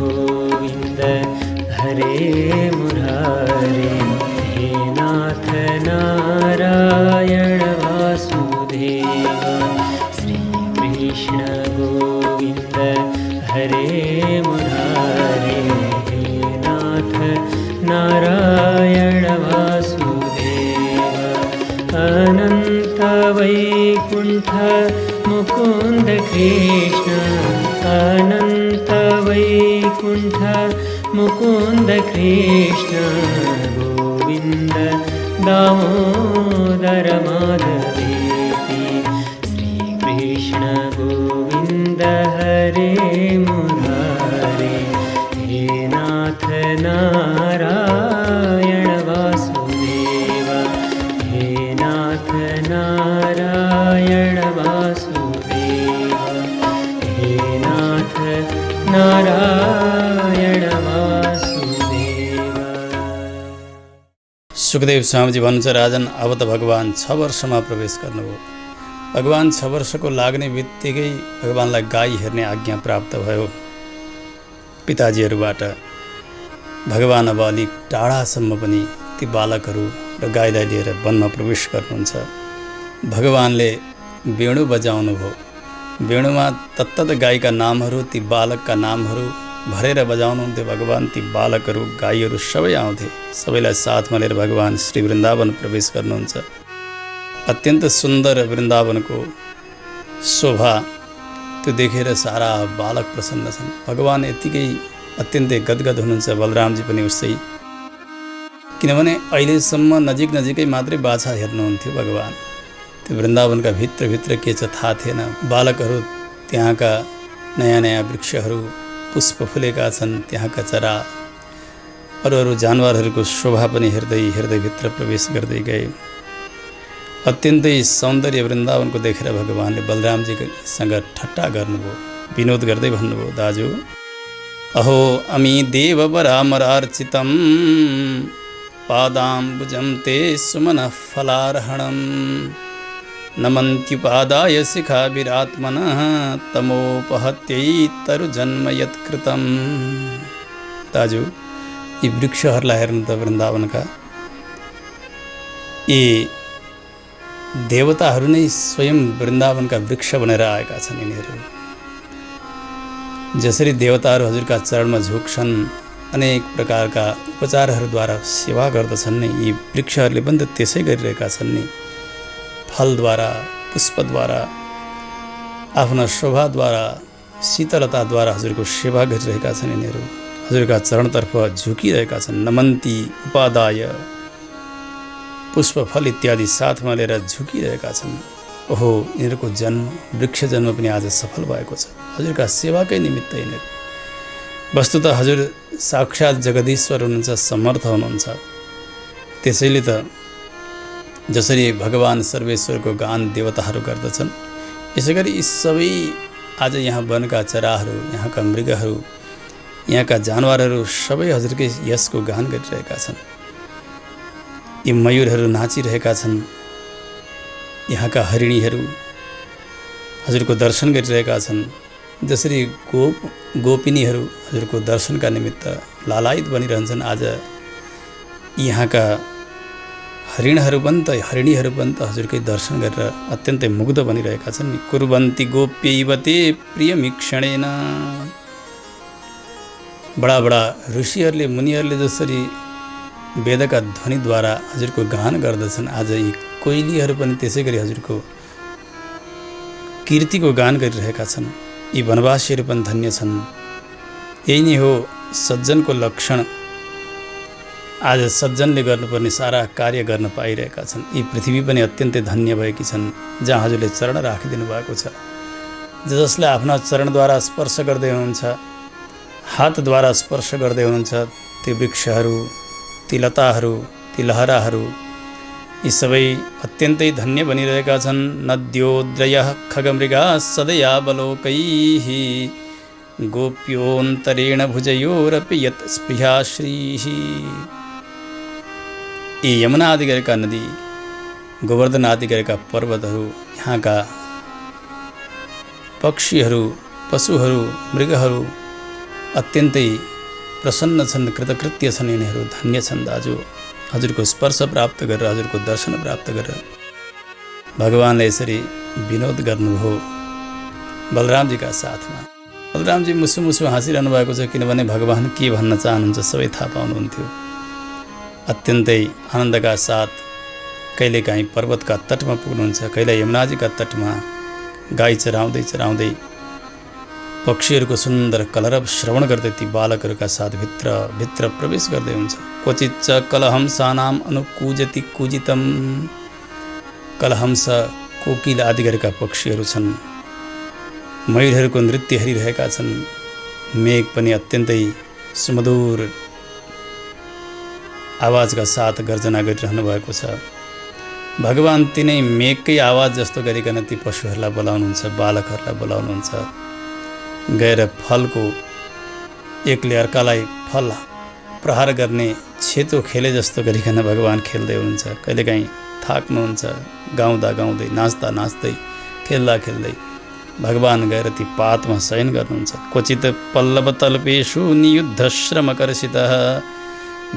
गोविन्द हरे मुरारे, हे नाथ नारायण वासुदेव। श्रीकृष्ण गोविन्द हरे मुरारे, हे नाथ नारायण वासुदेव। अनन्त वैकुण्ठ मुकुन्द कृष्ण, अनन्त वैकुण्ठ मुकुन्द कृष्ण, गोविन्द दामोदर माधवेति। श्रीकृष्ण गोविन्द हरे मुरारे, हे नाथ नारायण वासुदेव, हे नाथ नारायण वासुदेव, हे नाथ नारायण वासुदेव। सुखदेव स्वामीजी भन्नुहुन्छ, राजन अब त भगवान 6 वर्षमा प्रवेश गर्नुभयो। भगवान 6 वर्षको लाग्ने बित्तिकै भगवानलाई गाई हेर्ने आज्ञा प्राप्त भयो पिताजीहरूबाट। भगवान अब अलिक टाढासम्म पनि ती बालकहरू र गाईलाई लिएर वनमा प्रवेश गर्नुहुन्छ। भगवानले वेणु बजाउनु भयो। वेणुमा तत्तत गाईका नामहरू, ती बालकका नामहरू भरेर बजाउनुहुन्थ्यो भगवान। ती बालकहरू, गाईहरू सबै आउँथे। सबैलाई साथमा लिएर भगवान श्री वृन्दावन प्रवेश गर्नुहुन्छ। अत्यन्त सुन्दर वृन्दावनको शोभा त्यो देखेर सारा बालक प्रसन्न छन्। भगवान यतिकै अत्यन्तै गदगद हुनुहुन्छ। बलरामजी पनि उस्तै, किनभने अहिलेसम्म नजिकै मात्रै बाछा हेर्नुहुन्थ्यो भगवान। त्यो वृन्दावनका भित्रभित्र के छ थाहा थिएन। बालकहरू त्यहाँका नयाँ वृक्षहरू, पुष्प फुलेका छन्, त्यहाँका चरा, अरू जानवरहरूको शोभा पनि हेर्दै भित्र प्रवेश गर्दै गए। अत्यन्तै सौन्दर्य वृन्दावनको देखेर भगवानले बलरामजीसँग ठट्टा गर्नुभयो, विनोद गर्दै भन्नुभयो, दाजु अहो अमी देववरामरार्चितं पादाम्बुजं ते सुमनः फलार्हणं नमन्त्युपादाय शिखाभिरात्मनः तमोपहत्यै तरुजन्म यत्कृतं। दाजु यी वृक्षहरूलाई हेर्नु त वृन्दावनका, यी देवताहरू नै स्वयं वृन्दावनका वृक्ष बनेर आएका छन्। यिनीहरू जसरी देवताहरू हजुरका चरणमा झुक्छन्, अनेक प्रकारका उपचारहरूद्वारा सेवा गर्दछन् नि, यी वृक्षहरूले पनि त त्यसै गरिरहेका छन् नि। फलद्वारा, पुष्पद्वारा, आफ्ना शोभाद्वारा, शीतलताद्वारा हजुरको सेवा गरिरहेका छन्। यिनीहरू हजुरका चरणतर्फ झुकिरहेका छन्। नमन्ती उपादाय, पुष्प फल इत्यादि साथमा लिएर झुकिरहेका छन्। ओहो, यिनीहरूको जन्म, वृक्ष जन्म पनि आज सफल भएको छ हजुरका सेवाकै निमित्त। यिनीहरू वस्तुतः हजुर साक्षात् जगदीश्वर हुनुहुन्छ, समर्थ हुनुहुन्छ। त्यसैले त जसरी भगवान सर्वेश्वरको गान देवताहरू गर्दछन्, यसै गरी यी सबै आज यहाँ वनका चराहरू, यहाँका मृगहरू, यहाँका जानवरहरू सबै हजुरकै यसको गान गरिरहेका छन्। यी मयूरहरू नाचिरहेका छन्, यहाँका हरिणीहरू हजुरको दर्शन गरिरहेका छन्। जसरी गोपिनीहरू हजुरको दर्शनका निमित्त लालायित बनिरहन्छन्, आज यहाँका हरिणीहरू पनि त हजुरकै दर्शन गरेर अत्यन्तै मुग्ध बनिरहेका छन्। कुर्वन्ति गोप्यैवते प्रियमीक्षणेन। बडा ऋषिहरूले, मुनिहरूले जसरी वेदका ध्वनिद्वारा हजुरको गान गर्दछन्, आज यी कोइलीहरू पनि त्यसै गरी हजुरको कीर्तिको गान गरिरहेका छन्। यी वनवासीहरू पनि धन्य छन्। यही नै हो सज्जनको लक्षण। आज सज्जनले गर्नुपर्ने सारा कार्य गर्न पाइरहेका छन्। यी पृथ्वी पनि अत्यन्तै धन्य भएकी छन्, जहाँ हजुरले चरण राखिदिनु भएको छ। जसले आफ्ना चरणद्वारा स्पर्श गर्दै हुनुहुन्छ, हातद्वारा स्पर्श गर्दै हुनुहुन्छ, ती वृक्षहरू, ती लताहरू, ती लहराहरू, यी सबै अत्यन्तै धन्य बनिरहेका छन्। नद्योद्रयः खगमृगाः सदयावलोकैः गोप्योऽन्तरेण भुजयोरपि यत् स्पृहाश्रीः। यी यमुना आदि गरेका नदी, गोवर्धन आदि गरेका पर्वतहरू, यहाँका पक्षीहरू, पशुहरू, मृगहरू, अत्यन्तै प्रसन्न छन्, कृतकृत्य छन्, यिनीहरू धन्य छन् दाजु। हजुरको स्पर्श प्राप्त गरेर, हजुरको दर्शन प्राप्त गरेर भगवानले यसरी विनोद गर्नुभयो बलरामजीका साथमा। बलरामजी मुसु मुसु हाँसिरहनु भएको छ, किनभने भगवान के भन्न चाहनुहुन्छ सबै थाहा पाउनुहुन्थ्यो। अत्यन्तै आनन्दका साथ कहिलेकाहीँ पर्वतका तटमा पुग्नुहुन्छ, कहिले यमुनाजीका तटमा गाई चराउँदै चराउँदै पक्षीहरूको सुन्दर कलरव श्रवण गर्दै ती बालकहरूका साथ भित्र प्रवेश गर्दै हुन्छ। क्वचिच्च कलहंसानाम अनुकूजति कुजितम। कलहंस, कोकिल आदि गरेका पक्षीहरू छन्, मयूरहरूको नृत्य हेरिरहेका छन्। मेघ पनि अत्यन्तै सुमधुर आवाजका साथ गर्जना गरिरहनु भएको छ। भगवान तिनै मेघकै आवाज जस्तो गरिकन ती पशुहरूलाई बोलाउनुहुन्छ, बालकहरूलाई बोलाउनुहुन्छ। गएर फलको एकले अर्कालाई फल प्रहार गर्ने छेतो खेले जस्तो गरिकन भगवान खेल्दै हुनुहुन्छ। कहिलेकाहीँ थाक्नुहुन्छ, गाउँदा गाउँदै, नाच्दा नाच्दै, खेल्दा खेल्दै भगवान गएर ती पातमा शयन गर्नुहुन्छ। क्वचित पल्लवतल्पेषु नियुद्धश्रमकर्षितः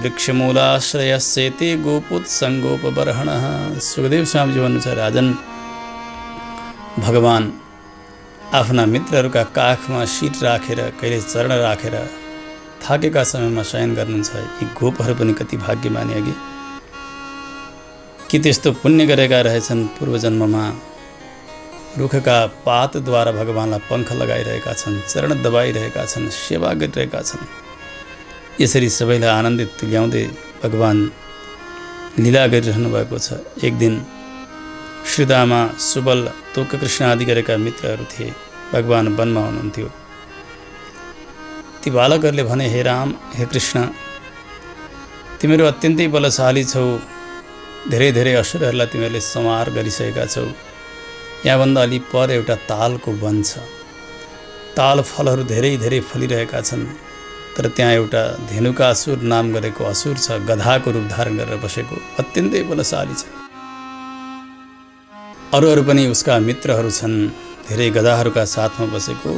वृक्षमूलाश्रयस्येते गोपोत्सङ्गोपबर्हणः। सुखदेव स्वामीजी भन्नुहुन्छ, राजन भगवान आफ्ना मित्रहरूका काखमा सिट राखेर, कहिले चरण राखेर थाकेका समयमा शयन गर्नुहुन्छ। यी गोपहरू पनि कति भाग्यमानी अघि कि त्यस्तो पुण्य गरेका रहेछन्, पूर्वजन्ममा रुखका पातद्वारा भगवानलाई पङ्ख लगाइरहेका छन्, चरण दबाइरहेका छन्, सेवा गरिरहेका छन्। यसरी सबैलाई आनन्दित तुल्याउँदै भगवान लीला गरिरहनु भएको छ। एक दिन श्रीदामा, सुबल, तोककृष्ण आदि गरेका मित्रहरू थिए। भगवान वनमा हुनुहुन्थ्यो। ती बालकहरूले भने, हे राम, हे कृष्ण, तिमीहरू अत्यन्तै बलशाली छौ, धेरै धेरै असुरहरूलाई तिमीहरूले संहार गरिसकेका छौ। यहाँभन्दा अलि पर एउटा तालको वन छ, ताल फलहरू धेरै धेरै फलिरहेका छन्, तर त्यहाँ एउटा धेनुकासुर नाम गरेको असुर छ, गधाको रूप धारण गरेर बसेको, अत्यन्तै बलशाली छ। अरू पनि उसका मित्रहरू छन्, धेरै गधाहरूका साथमा बसेको।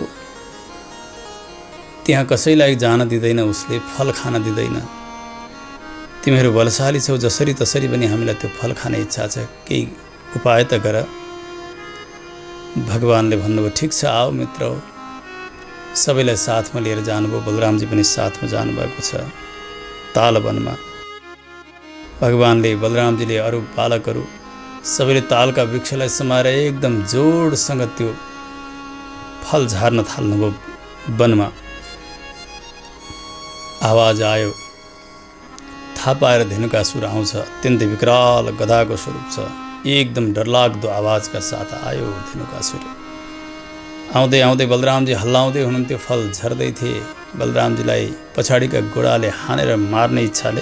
त्यहाँ कसैलाई जान दिँदैन, उसले फल खान दिँदैन। तिमीहरू बलशाली छौ, जसरी तसरी पनि हामीलाई त्यो फल खाने इच्छा छ, केही उपाय त गर। भगवानले भन्नुभयो, ठिक छ, आओ मित्र। सबैलाई साथमा लिएर जानुभयो। बलरामजी पनि साथमा जानुभएको छ ताल वनमा। भगवानले, बलरामजीले, अरू बालकहरू सबैले तालका वृक्षलाई समाएर एकदम जोडसँग त्यो फल झार्न थाल्नुभयो वनमा। आवाज आयो, थाहा पाएर धेनुकासुर आउँछ। अत्यन्तै विकराल गधाको स्वरूप छ, एकदम डरलाग्दो आवाजका साथ आयो धेनुकासुर। आउँदै आउँदै बलरामजी हल्लाउँदै हुनुहुन्थ्यो, फल झर्दै थिए। बलरामजीलाई पछाडिका घोडाले हानेर मार्ने इच्छाले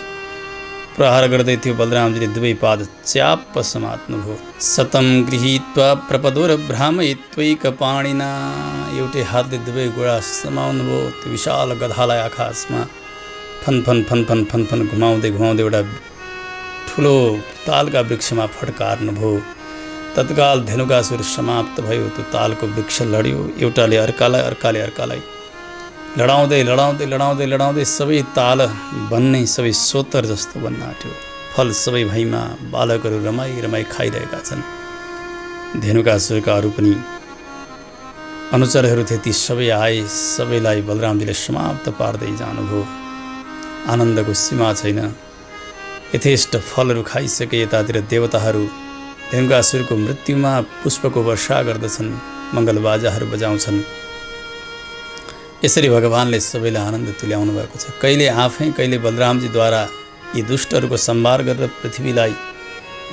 प्रहार गर्दै थियो। बलरामजीले दुवै पाद च्याप्प समात्नुभयो। सतम गृहीत्वा प्रपदोर्भ्रामयित्वैकपाणिना। एउटै हातले दुवै घोडा समाउनुभयो। त्यो विशाल गधालाई आकाशमा फनफन फनफन फनफन घुमाउँदै घुमाउँदै एउटा ठुलो तालका वृक्षमा फड्कार्नुभयो। तत्काल धेनुकासुर समाप्त भयो। त्यो तालको वृक्ष लड्यो, एउटाले अर्कालाई, अर्काले अर्कालाई लडाउँदै लडाउँदै लडाउँदै लडाउँदै सबै ताल बन्ने, सबै सोतर जस्तो बन्न आँट्यो। फल सबै भैमा, बालकहरू रमाई रमाई खाइरहेका छन्। धेनुकासुरका अरू पनि अनुचरहरू थिए, ती सबै आए। सबैलाई बलरामजीले समाप्त पार्दै जानुभयो। आनन्दको सीमा छैन। यथेष्ट फलहरू खाइसके यतातिर देवताहरू धेनुकासुरको मृत्युमा पुष्पको वर्षा गर्दछन्, मङ्गलबाजाहरू बजाउँछन्। यसरी भगवानले सबैलाई आनन्द तुल्याउनु भएको छ। कहिले आफै, कहिले बलरामजीद्वारा यी दुष्टहरूको संहार गरेर पृथ्वीलाई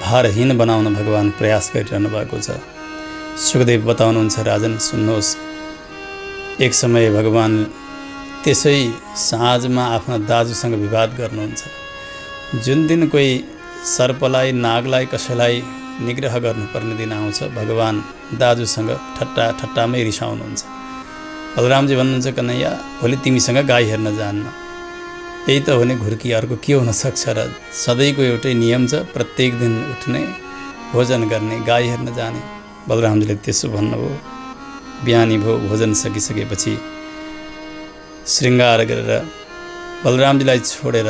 भारहीन बनाउन भगवान प्रयास गरिरहनु भएको छ। सुखदेव बताउनुहुन्छ, राजन सुन्नुहोस्, एक समय भगवान त्यसै साँझमा आफ्ना दाजुसँग विवाद गर्नुहुन्छ। जुन दिन कोही सर्पलाई, नागलाई, कसैलाई निग्रह गर्नुपर्ने दिन आउँछ, भगवान दाजुसँग ठट्टामै रिसाउनुहुन्छ। बलरामजी भन्नुहुन्छ, कन्हैया, भोलि तिमीसँग गाई हेर्न जान्न। यही त हो नि घुर्की, अर्को के हुन सक्छ र? सधैँको एउटै नियम छ, प्रत्येक दिन उठ्ने, भोजन गर्ने, गाई हेर्न जाने। बलरामजीले त्यसो भन्नुभयो। बिहानी भयो, भोजन सकिसकेपछि श्रृङ्गार गरेर बलरामजीलाई छोडेर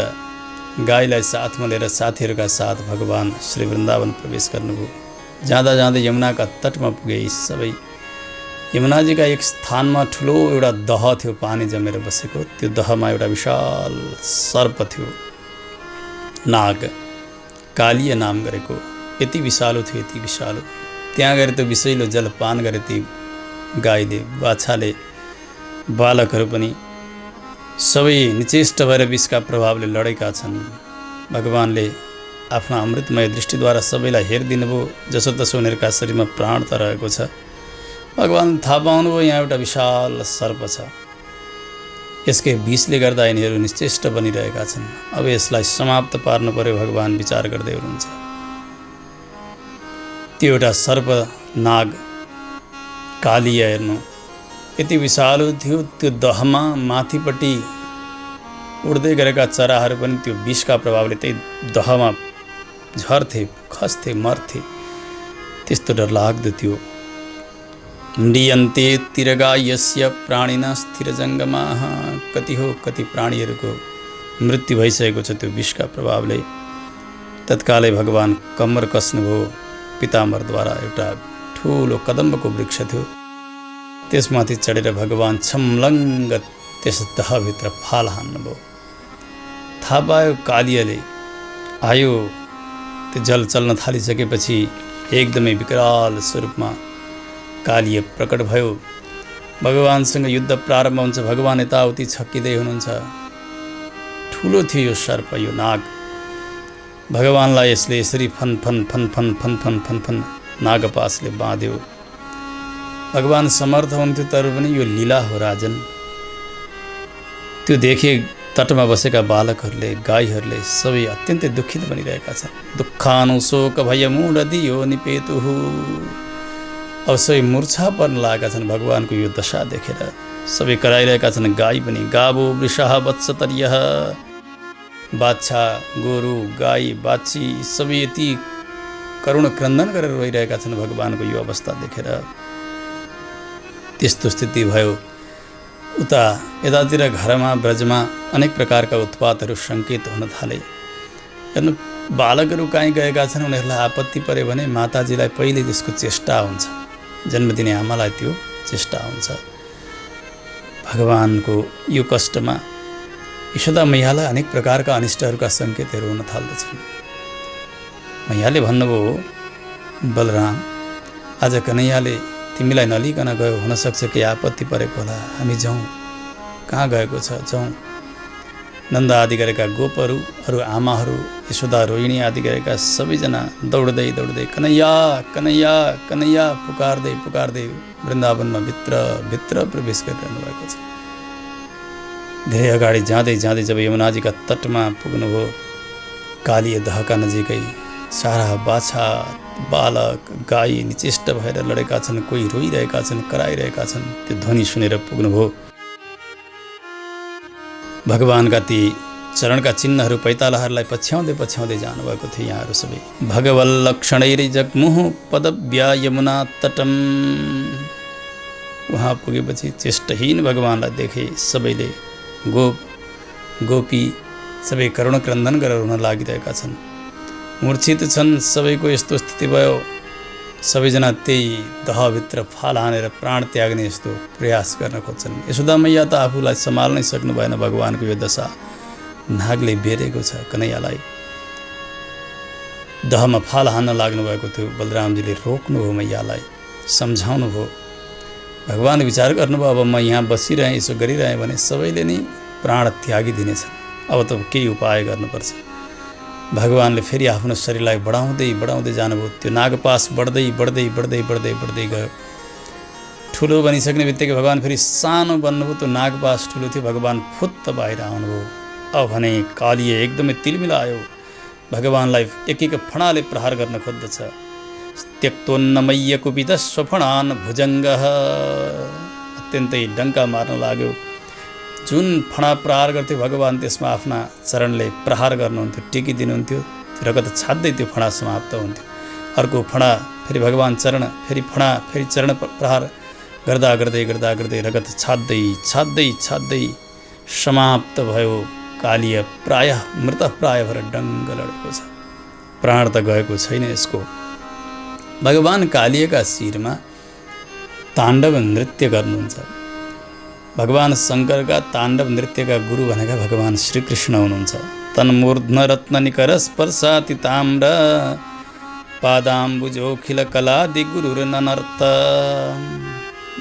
गाईलाई साथमा लिएर साथीहरूका साथ भगवान् श्री वृन्दावन प्रवेश गर्नुभयो। जाँदा जाँदै यमुनाका तटमा पुगे यी सबै। यमुनाजीका एक स्थानमा ठुलो एउटा दह थियो, पानी जमेर बसेको। त्यो दहमा एउटा विशाल सर्प थियो, नाग, कालीय नाम गरेको। यति विषालु थियो, यति विषालु। त्यहाँ गएर त्यो विषैलो जलपान गरे ती गाईले, बाछाले, बालकहरू पनि सबै निचेष्ट भएर विषका प्रभावले लडेका छन्। भगवानले आफ्ना अमृतमय दृष्टिद्वारा सबैलाई हेरिदिनु भयो। जसोतसो उनीहरूका शरीरमा प्राण त रहेको छ। भगवान थाहा पाउनुभयो यहाँ एउटा विशाल सर्प छ, यसकै विषले गर्दा यिनीहरू निश्चेष्ट बनिरहेका छन्। अब यसलाई समाप्त पार्नु पर्यो, भगवान विचार गर्दै हुनुहुन्छ। त्यो एउटा सर्प नाग कालीय हेर्नु यति विशालु थियो। त्यो दहमा माथिपट्टि उड्दै गरेका चराहरू पनि त्यो विषका प्रभावले त्यही दहमा झर्थे, खस्थे, मर्थे। त्यस्तो डरलाग्दो थियो। म्रियन्ते तिरगायस्य प्राणिन स्थिरजङ्गमाः। कति हो कति प्राणीहरूको मृत्यु भइसकेको छ त्यो विषका प्रभावले। तत्कालै भगवान कम्मर कस्नुभयो। पिताम्बरद्वारा एउटा ठुलो कदम्बको वृक्ष थियो, त्यसमाथि चढेर भगवान छम्लङ्ग त्यस दहभित्र फाल हान्नुभयो। थाहा पायो कालीयले। आयो, त्यो जल चल्न थालिसकेपछि एकदमै विकराल स्वरूपमा कालीय प्रकट भयो। भगवानसँग युद्ध प्रारम्भ हुन्छ। भगवान यताउति छक्किँदै हुनुहुन्छ। ठुलो थियो यो सर्प, यो नाग। भगवानलाई यसले यसरी फन फन फन फन फन फन फन फन नागपासले बाँध्यो। भगवान समर्थ हुन्थ्यो, तर पनि यो लीला हो राजन। त्यो देखे तटमा बसेका बालकहरूले, गाईहरूले सबै अत्यन्तै दुखित बनिरहेका छन्। दुःखानुशोक भयमूढ दियो निपेतुहु। अब सबै मूर्छा पर्न लागेका छन् भगवानको यो दशा देखेर। सबै कराइरहेका छन्। गाई पनि गावो वृषः वत्सतर्यः। बाछा, गोरु, गाई, बाछी सबै यति करुण क्रन्दन गरेर रोइरहेका छन् भगवानको यो अवस्था देखेर। त्यस्तो स्थिति भयो। उता यतातिर घरमा ब्रजमा अनेक प्रकारका उत्पातहरू सङ्केत हुन थाले। हेर्नु, बालकहरू कहीँ गएका छन्, उनीहरूलाई आपत्ति पऱ्यो भने माताजीलाई पहिले त्यसको चेष्टा हुन्छ। जन्म दिने आमालाई त्यो चेष्टा हुन्छ। भगवानको यो कष्टमा यशोदा मैयालाई अनेक प्रकारका अनिष्टहरूका सङ्केतहरू हुन थाल्दछन्। मैयाले भन्नुभयो, बलराम, आज कन्हैयाले तिमीलाई नलिकन गयो, हुनसक्छ कि आपत्ति परेको होला, हामी जाउँ। कहाँ गएको छ, जाउँ। नन्द आदि गरेका गोपहरू, अरू आमाहरू, यशोदा, रोहिणी आदि गरेका सबैजना दौड्दै दौड्दै कन्हैया कन्हैया कन्हैया पुकार्दै पुकार्दै वृन्दावनमा भित्र प्रवेश गरिरहनु भएको छ। धेरै अगाडि जाँदै जाँदै जब यमुनाजीका तटमा पुग्नुभयो, कालीय दहका नजिकै सारा बाछा, बालक, गाई निचेष्ट भएर लडेका छन्। कोही रोइरहेका छन्, कराइरहेका छन्। त्यो ध्वनि सुनेर पुग्नुभयो। भगवानका ती चरणका चिन्हहरू पैतालाहरूलाई पछ्याउँदै पछ्याउँदै जानुभएको थियो यहाँहरू सबै। भगवल्लक्षणैर्जग्मुः पदव्या यमुना तटम। उहाँ पुगेपछि चेष्टहीन भगवानलाई देखे सबैले। गोपी सबै करुण क्रन्दन गरेर हुन लागिरहेका छन्, मूर्छित छन्। सबैको यस्तो स्थिति भयो। सबैजना त्यही दहभित्र फाल हानेर प्राण त्याग्ने यस्तो प्रयास गर्न खोज्छन्। यशोदा मैया त आफूलाई सम्हाल्नै सक्नु भएन। भगवानको यो दशा नागले बेरेको छ कन्हैयालाई। दहमा फाल हान्न लाग्नु भएको थियो। बलरामजीले रोक्नुभयो मैयालाई, सम्झाउनु भयो। भगवान विचार गर्नुभयो, अब म यहाँ बसिरहेँ, यसो गरिरहेँ भने सबैले नै प्राण त्यागिदिनेछन्। अब त केही उपाय गर्नुपर्छ। भगवानले फेरि आफ्नो शरीरलाई बढाउँदै बढाउँदै जानुभयो। त्यो नागपास बढ्दै बढ्दै बढ्दै बढ्दै बढ्दै गयो। ठुलो बनिसक्ने बित्तिकै भगवान फेरि सानो बन्नुभयो। त्यो नागपास ठुलो थियो। भगवान फुत्त बाहिर आउनुभयो। अब भने कालीय एकदमै तिलमिलायो। भगवानलाई एक एक फणाले प्रहार गर्न खोज्दछ। त्यक्तोन्नमय्य कुपित स्वफणान् भुजङ्गः। अत्यन्तै डङ्का मार्न लाग्यो। जुन फणा प्रहार गर्थ्यो भगवान, त्यसमा आफ्ना चरणले प्रहार गर्नुहुन्थ्यो, टेकिदिनुहुन्थ्यो। रगत छाड्दै त्यो फणा समाप्त हुन्थ्यो। अर्को फणा, फेरि भगवान चरण, फेरि फणा, फेरि चरण प्रहार गर्दा गर्दै गर्दा गर्दै रगत छाड्दै छाड्दै छाड्दै समाप्त भयो कालीय प्रायः मृत प्राय भएर डङ्ग लडेको छ। प्राण त गएको छैन यसको। भगवान कालीयका शिरमा ताण्डव नृत्य गर्नुहुन्छ। भगवान शङ्करका ताण्डव नृत्यका गुरु भनेका भगवान श्रीकृष्ण हुनुहुन्छ। तन्मूर्ध्न रत्न निकर स्पर्शाति ताम्र पादाम्बुजोखिल कलादि गुरुर्ननर्त।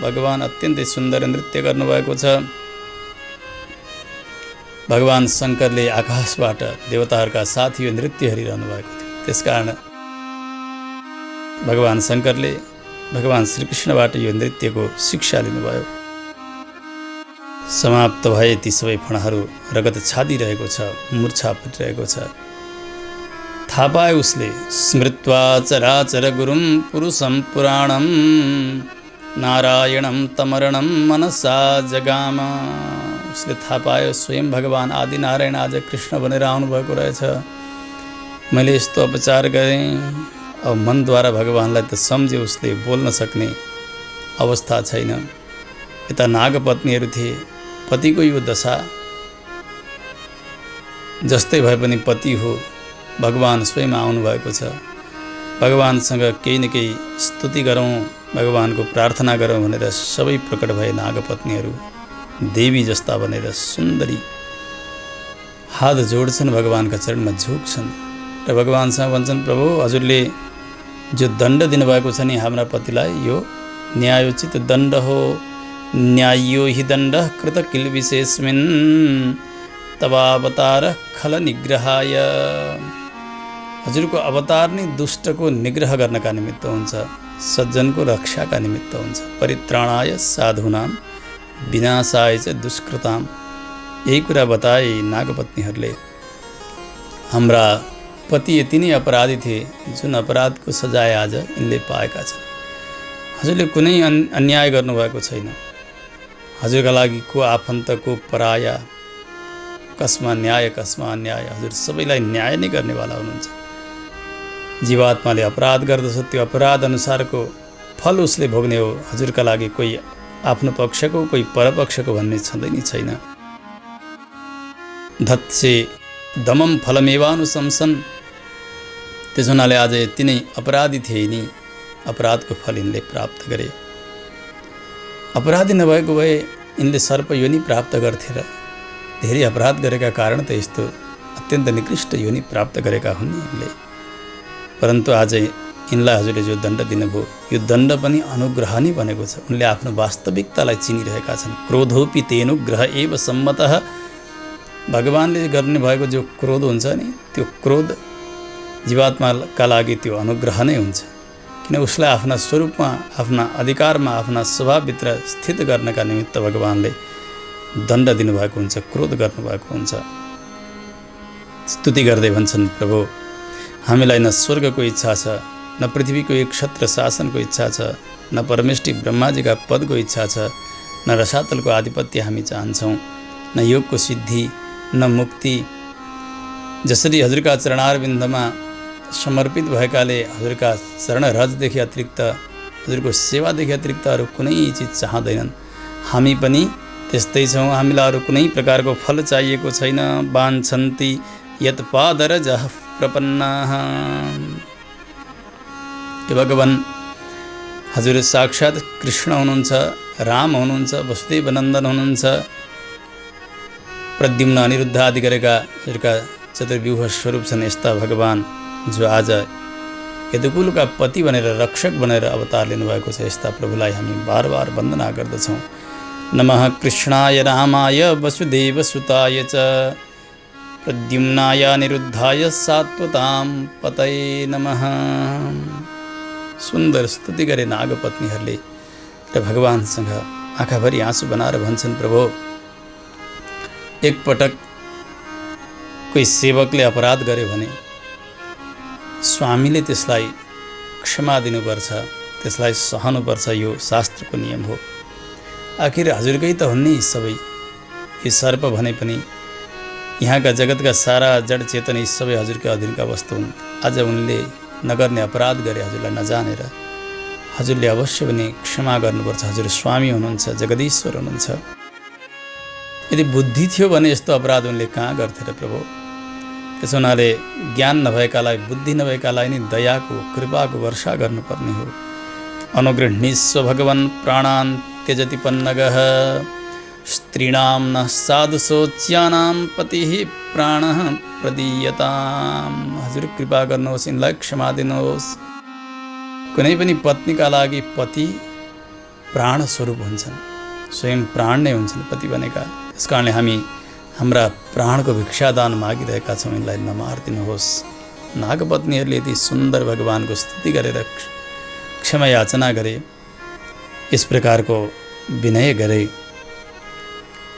भगवान अत्यन्तै सुन्दर नृत्य गर्नुभएको छ। भगवान शङ्करले आकाशबाट देवताहरूका साथ यो नृत्य हेरिरहनु भएको थियो। त्यसकारण भगवान शङ्करले भगवान श्रीकृष्णबाट यो नृत्यको शिक्षा लिनुभयो। समाप्त भए ती सबै फणहरू, रगत छादिरहेको छ, मूर्छा पटिरहेको छ। थाहा पाए उसले स्मृत्वा चराचर गुरुं पुरुषं पुराणं नारायणं तमरणं मनसा जगाम। उसले थाहा पायो स्वयं भगवान आदि नारायण आज कृष्ण बनेर आउनुभएको रहेछ। मैले यस्तो अपचार गरेँ। अब मनद्वारा भगवानलाई त सम्झ्यो उसले, बोल्न सक्ने अवस्था छैन। यता नागपत्नीहरू थिए। पतिको यो दशा जस्तै भए पनि पति हो, भगवान स्वयं आउनुभएको छ। भगवानसँग केही न केही स्तुति गरौँ, भगवानको प्रार्थना गरौँ भनेर सबै प्रकट भए नागपत्नीहरू। देवी जस्ता बनेर सुन्दरी हात जोड्छन्, भगवानका चरणमा झुक्छन् र भगवानसँग भन्छन्, प्रभु हजुरले जो दण्ड दिनुभएको छ नि हाम्रा पतिलाई, यो न्यायोचित दण्ड हो। न्यायो हि दण्ड कृत किल विशेषमिन् तवावतार खल निग्रहाय। हजुरको अवतार नै दुष्टको निग्रह गर्नका निमित्त हुन्छ, सज्जनको रक्षाका निमित्त हुन्छ। परित्राणाय साधूनां विनाशाय च दुष्कृताम। यही कुरा बताए नागपत्नीहरूले। हाम्रा पति यति नै अपराधी थिए, जुन अपराधको सजाय आज यिनले पाएका छन्। हजुरले कुनै अन्याय गर्नुभएको छैन। हजुरका लागि को आफन्त को पराया, कसमा न्याय कसमा अन्याय, हजुर सबैलाई न्याय नै गर्नेवाला हुनुहुन्छ। जीवात्माले अपराध गर्दछ, त्यो अपराध अनुसारको फल उसले भोग्ने हो। हजुरका लागि कोही आफ्नो पक्षको कोही परपक्षको भन्ने छँदै नै छैन। धत्से दमम फलमेवानुशंसन। त्यस हुनाले आज यति नै अपराधी थिए नि, अपराधको फल यिनले प्राप्त गरे। अपराधी नभएको भए यिनले सर्प योनि प्राप्त गर्थे र धेरै अपराध गरेका कारण त यस्तो अत्यन्त निकृष्ट योनि प्राप्त गरेका हुन् यिनले। परन्तु आज यिनलाई हजुरले जो दण्ड दिनुभयो, यो दण्ड पनि अनुग्रह नै बनेको छ। उनले आफ्नो वास्तविकतालाई चिनिरहेका छन्। क्रोधोपि तेनुग्रह एव सम्मतः। भगवानले गर्ने भएको जो क्रोध हुन्छ नि, त्यो क्रोध जीवात्माका लागि त्यो अनुग्रह नै हुन्छ। किन उसलाई आफ्ना स्वरूपमा, आफ्ना अधिकारमा, आफ्ना स्वभावभित्र स्थित गर्नका निमित्त भगवानले दण्ड दिनुभएको हुन्छ, क्रोध गर्नुभएको हुन्छ। स्तुति गर्दै भन्छन्, प्रभु हामीलाई न स्वर्गको इच्छा छ, न पृथ्वीको एक क्षत्र शासनको इच्छा छ, न परमेष्टि ब्रह्माजीका पदको इच्छा छ, न रसातलको आधिपत्य हामी चाहन्छौँ, न योगको सिद्धि, न मुक्ति। जसरी हजुरका चरणारविन्दमा समर्पित भएकाले हजुरका चरण रजदेखि अतिरिक्त, हजुरको सेवादेखि अतिरिक्त अरू कुनै चिज चाहँदैनन्, हामी पनि त्यस्तै छौँ। हामीलाई अरू कुनै प्रकारको फल चाहिएको छैन। वाञ्छन्ति यत् पादरजः प्रपन्नाः। हे भगवान, हजुर साक्षात् कृष्ण हुनुहुन्छ, राम हुनुहुन्छ, वसुदेव नन्दन हुनुहुन्छ। प्रद्युम्न अनिरुद्ध आदि गरेका हजुरका चतुर्व्यूह स्वरूप छन् यस्ता भगवान, जो आज यदुकुलका पति भनेर, रक्षक भनेर अवतार लिनुभएको छ। यस्ता प्रभुलाई हामी बार बार वन्दना गर्दछौँ। नमः कृष्णाय रामाय वसुदेवसुताय च प्रद्युम्नाय अनिरुद्धाय सात्वतां पतये नमः। सुन्दर स्तुति गरे नागपत्नीहरूले र भगवानसँग आँखाभरि आँसु बनाएर भन्छन्, प्रभु एकपटक कोही सेवकले अपराध गर्यो भने स्वामीले त्यसलाई क्षमा दिनुपर्छ, त्यसलाई सहनुपर्छ। यो शास्त्रको नियम हो। आखिर हजुरकै त हुन् नि सबै। यो सर्प भने पनि यहाँका जगतका सारा जड चेतन यी सबै हजुरकै अधीनका वस्तु हुन्। आज उनले नगर्ने अपराध गरे हजुरलाई नजानेर। हजुरले अवश्य पनि क्षमा गर्नुपर्छ। हजुर स्वामी हुनुहुन्छ, जगदीश्वर हुनुहुन्छ। यदि बुद्धि थियो भने यस्तो अपराध उनले कहाँ गर्थे र प्रभु। त्यसो हुनाले ज्ञान नभएकालाई, बुद्धि नभएकालाई नै दयाको, कृपाको वर्षा गर्नुपर्ने हो। अनुगृह्णीस्व भगवन् प्राणान् त्यजति पन्नगः, स्त्रीणां न साधु शोच्यानां पतिः प्राणः प्रदीयताम्। हजुर कृपा गर्नुहोस्, यिनलाई क्षमा दिनुहोस्। कुनै पनि पत्नीका लागि पति प्राण स्वरूप हुन्छन्, स्वयं प्राण नै हुन्छन् पति भनेका। त्यस कारणले हामी हाम्रा प्राणको भिक्षादान मागिरहेका छौँ, यिनलाई नमारिदिनुहोस्। नागपत्नीहरूले यति सुन्दर भगवानको स्तुति गरेर क्षमा याचना गरे, यस प्रकारको विनय गरे।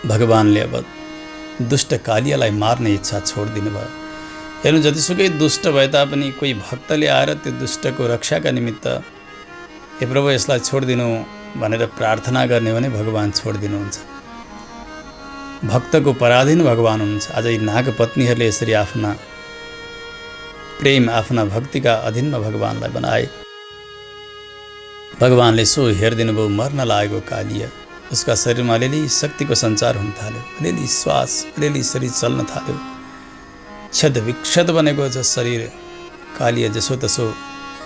भगवानले अब दुष्ट कालियालाई मार्ने इच्छा छोडिदिनु भयो। हेर्नु, जतिसुकै दुष्ट भए तापनि कोही भक्तले आएर त्यो दुष्टको रक्षाका निमित्त हे प्रभु यसलाई छोडिदिनु भनेर प्रार्थना गर्ने भने भगवान छोडिदिनुहुन्छ। भक्तको पराधीन भगवान हुनुहुन्छ। आज यी नागपत्नीहरूले यसरी आफ्ना प्रेम, आफ्ना भक्तिका अधीनमा भगवानलाई बनाए। भगवानले सो हेरिदिनु भयो। मर्न लागेको कालिया, उसका शरीरमा अलिअलि शक्तिको सञ्चार हुन थाल्यो, अलिअलि श्वास, अलिअलि शरीर चल्न थाल्यो। क्षत विक्षत बनेको छ शरीर। कालिया जसोतसो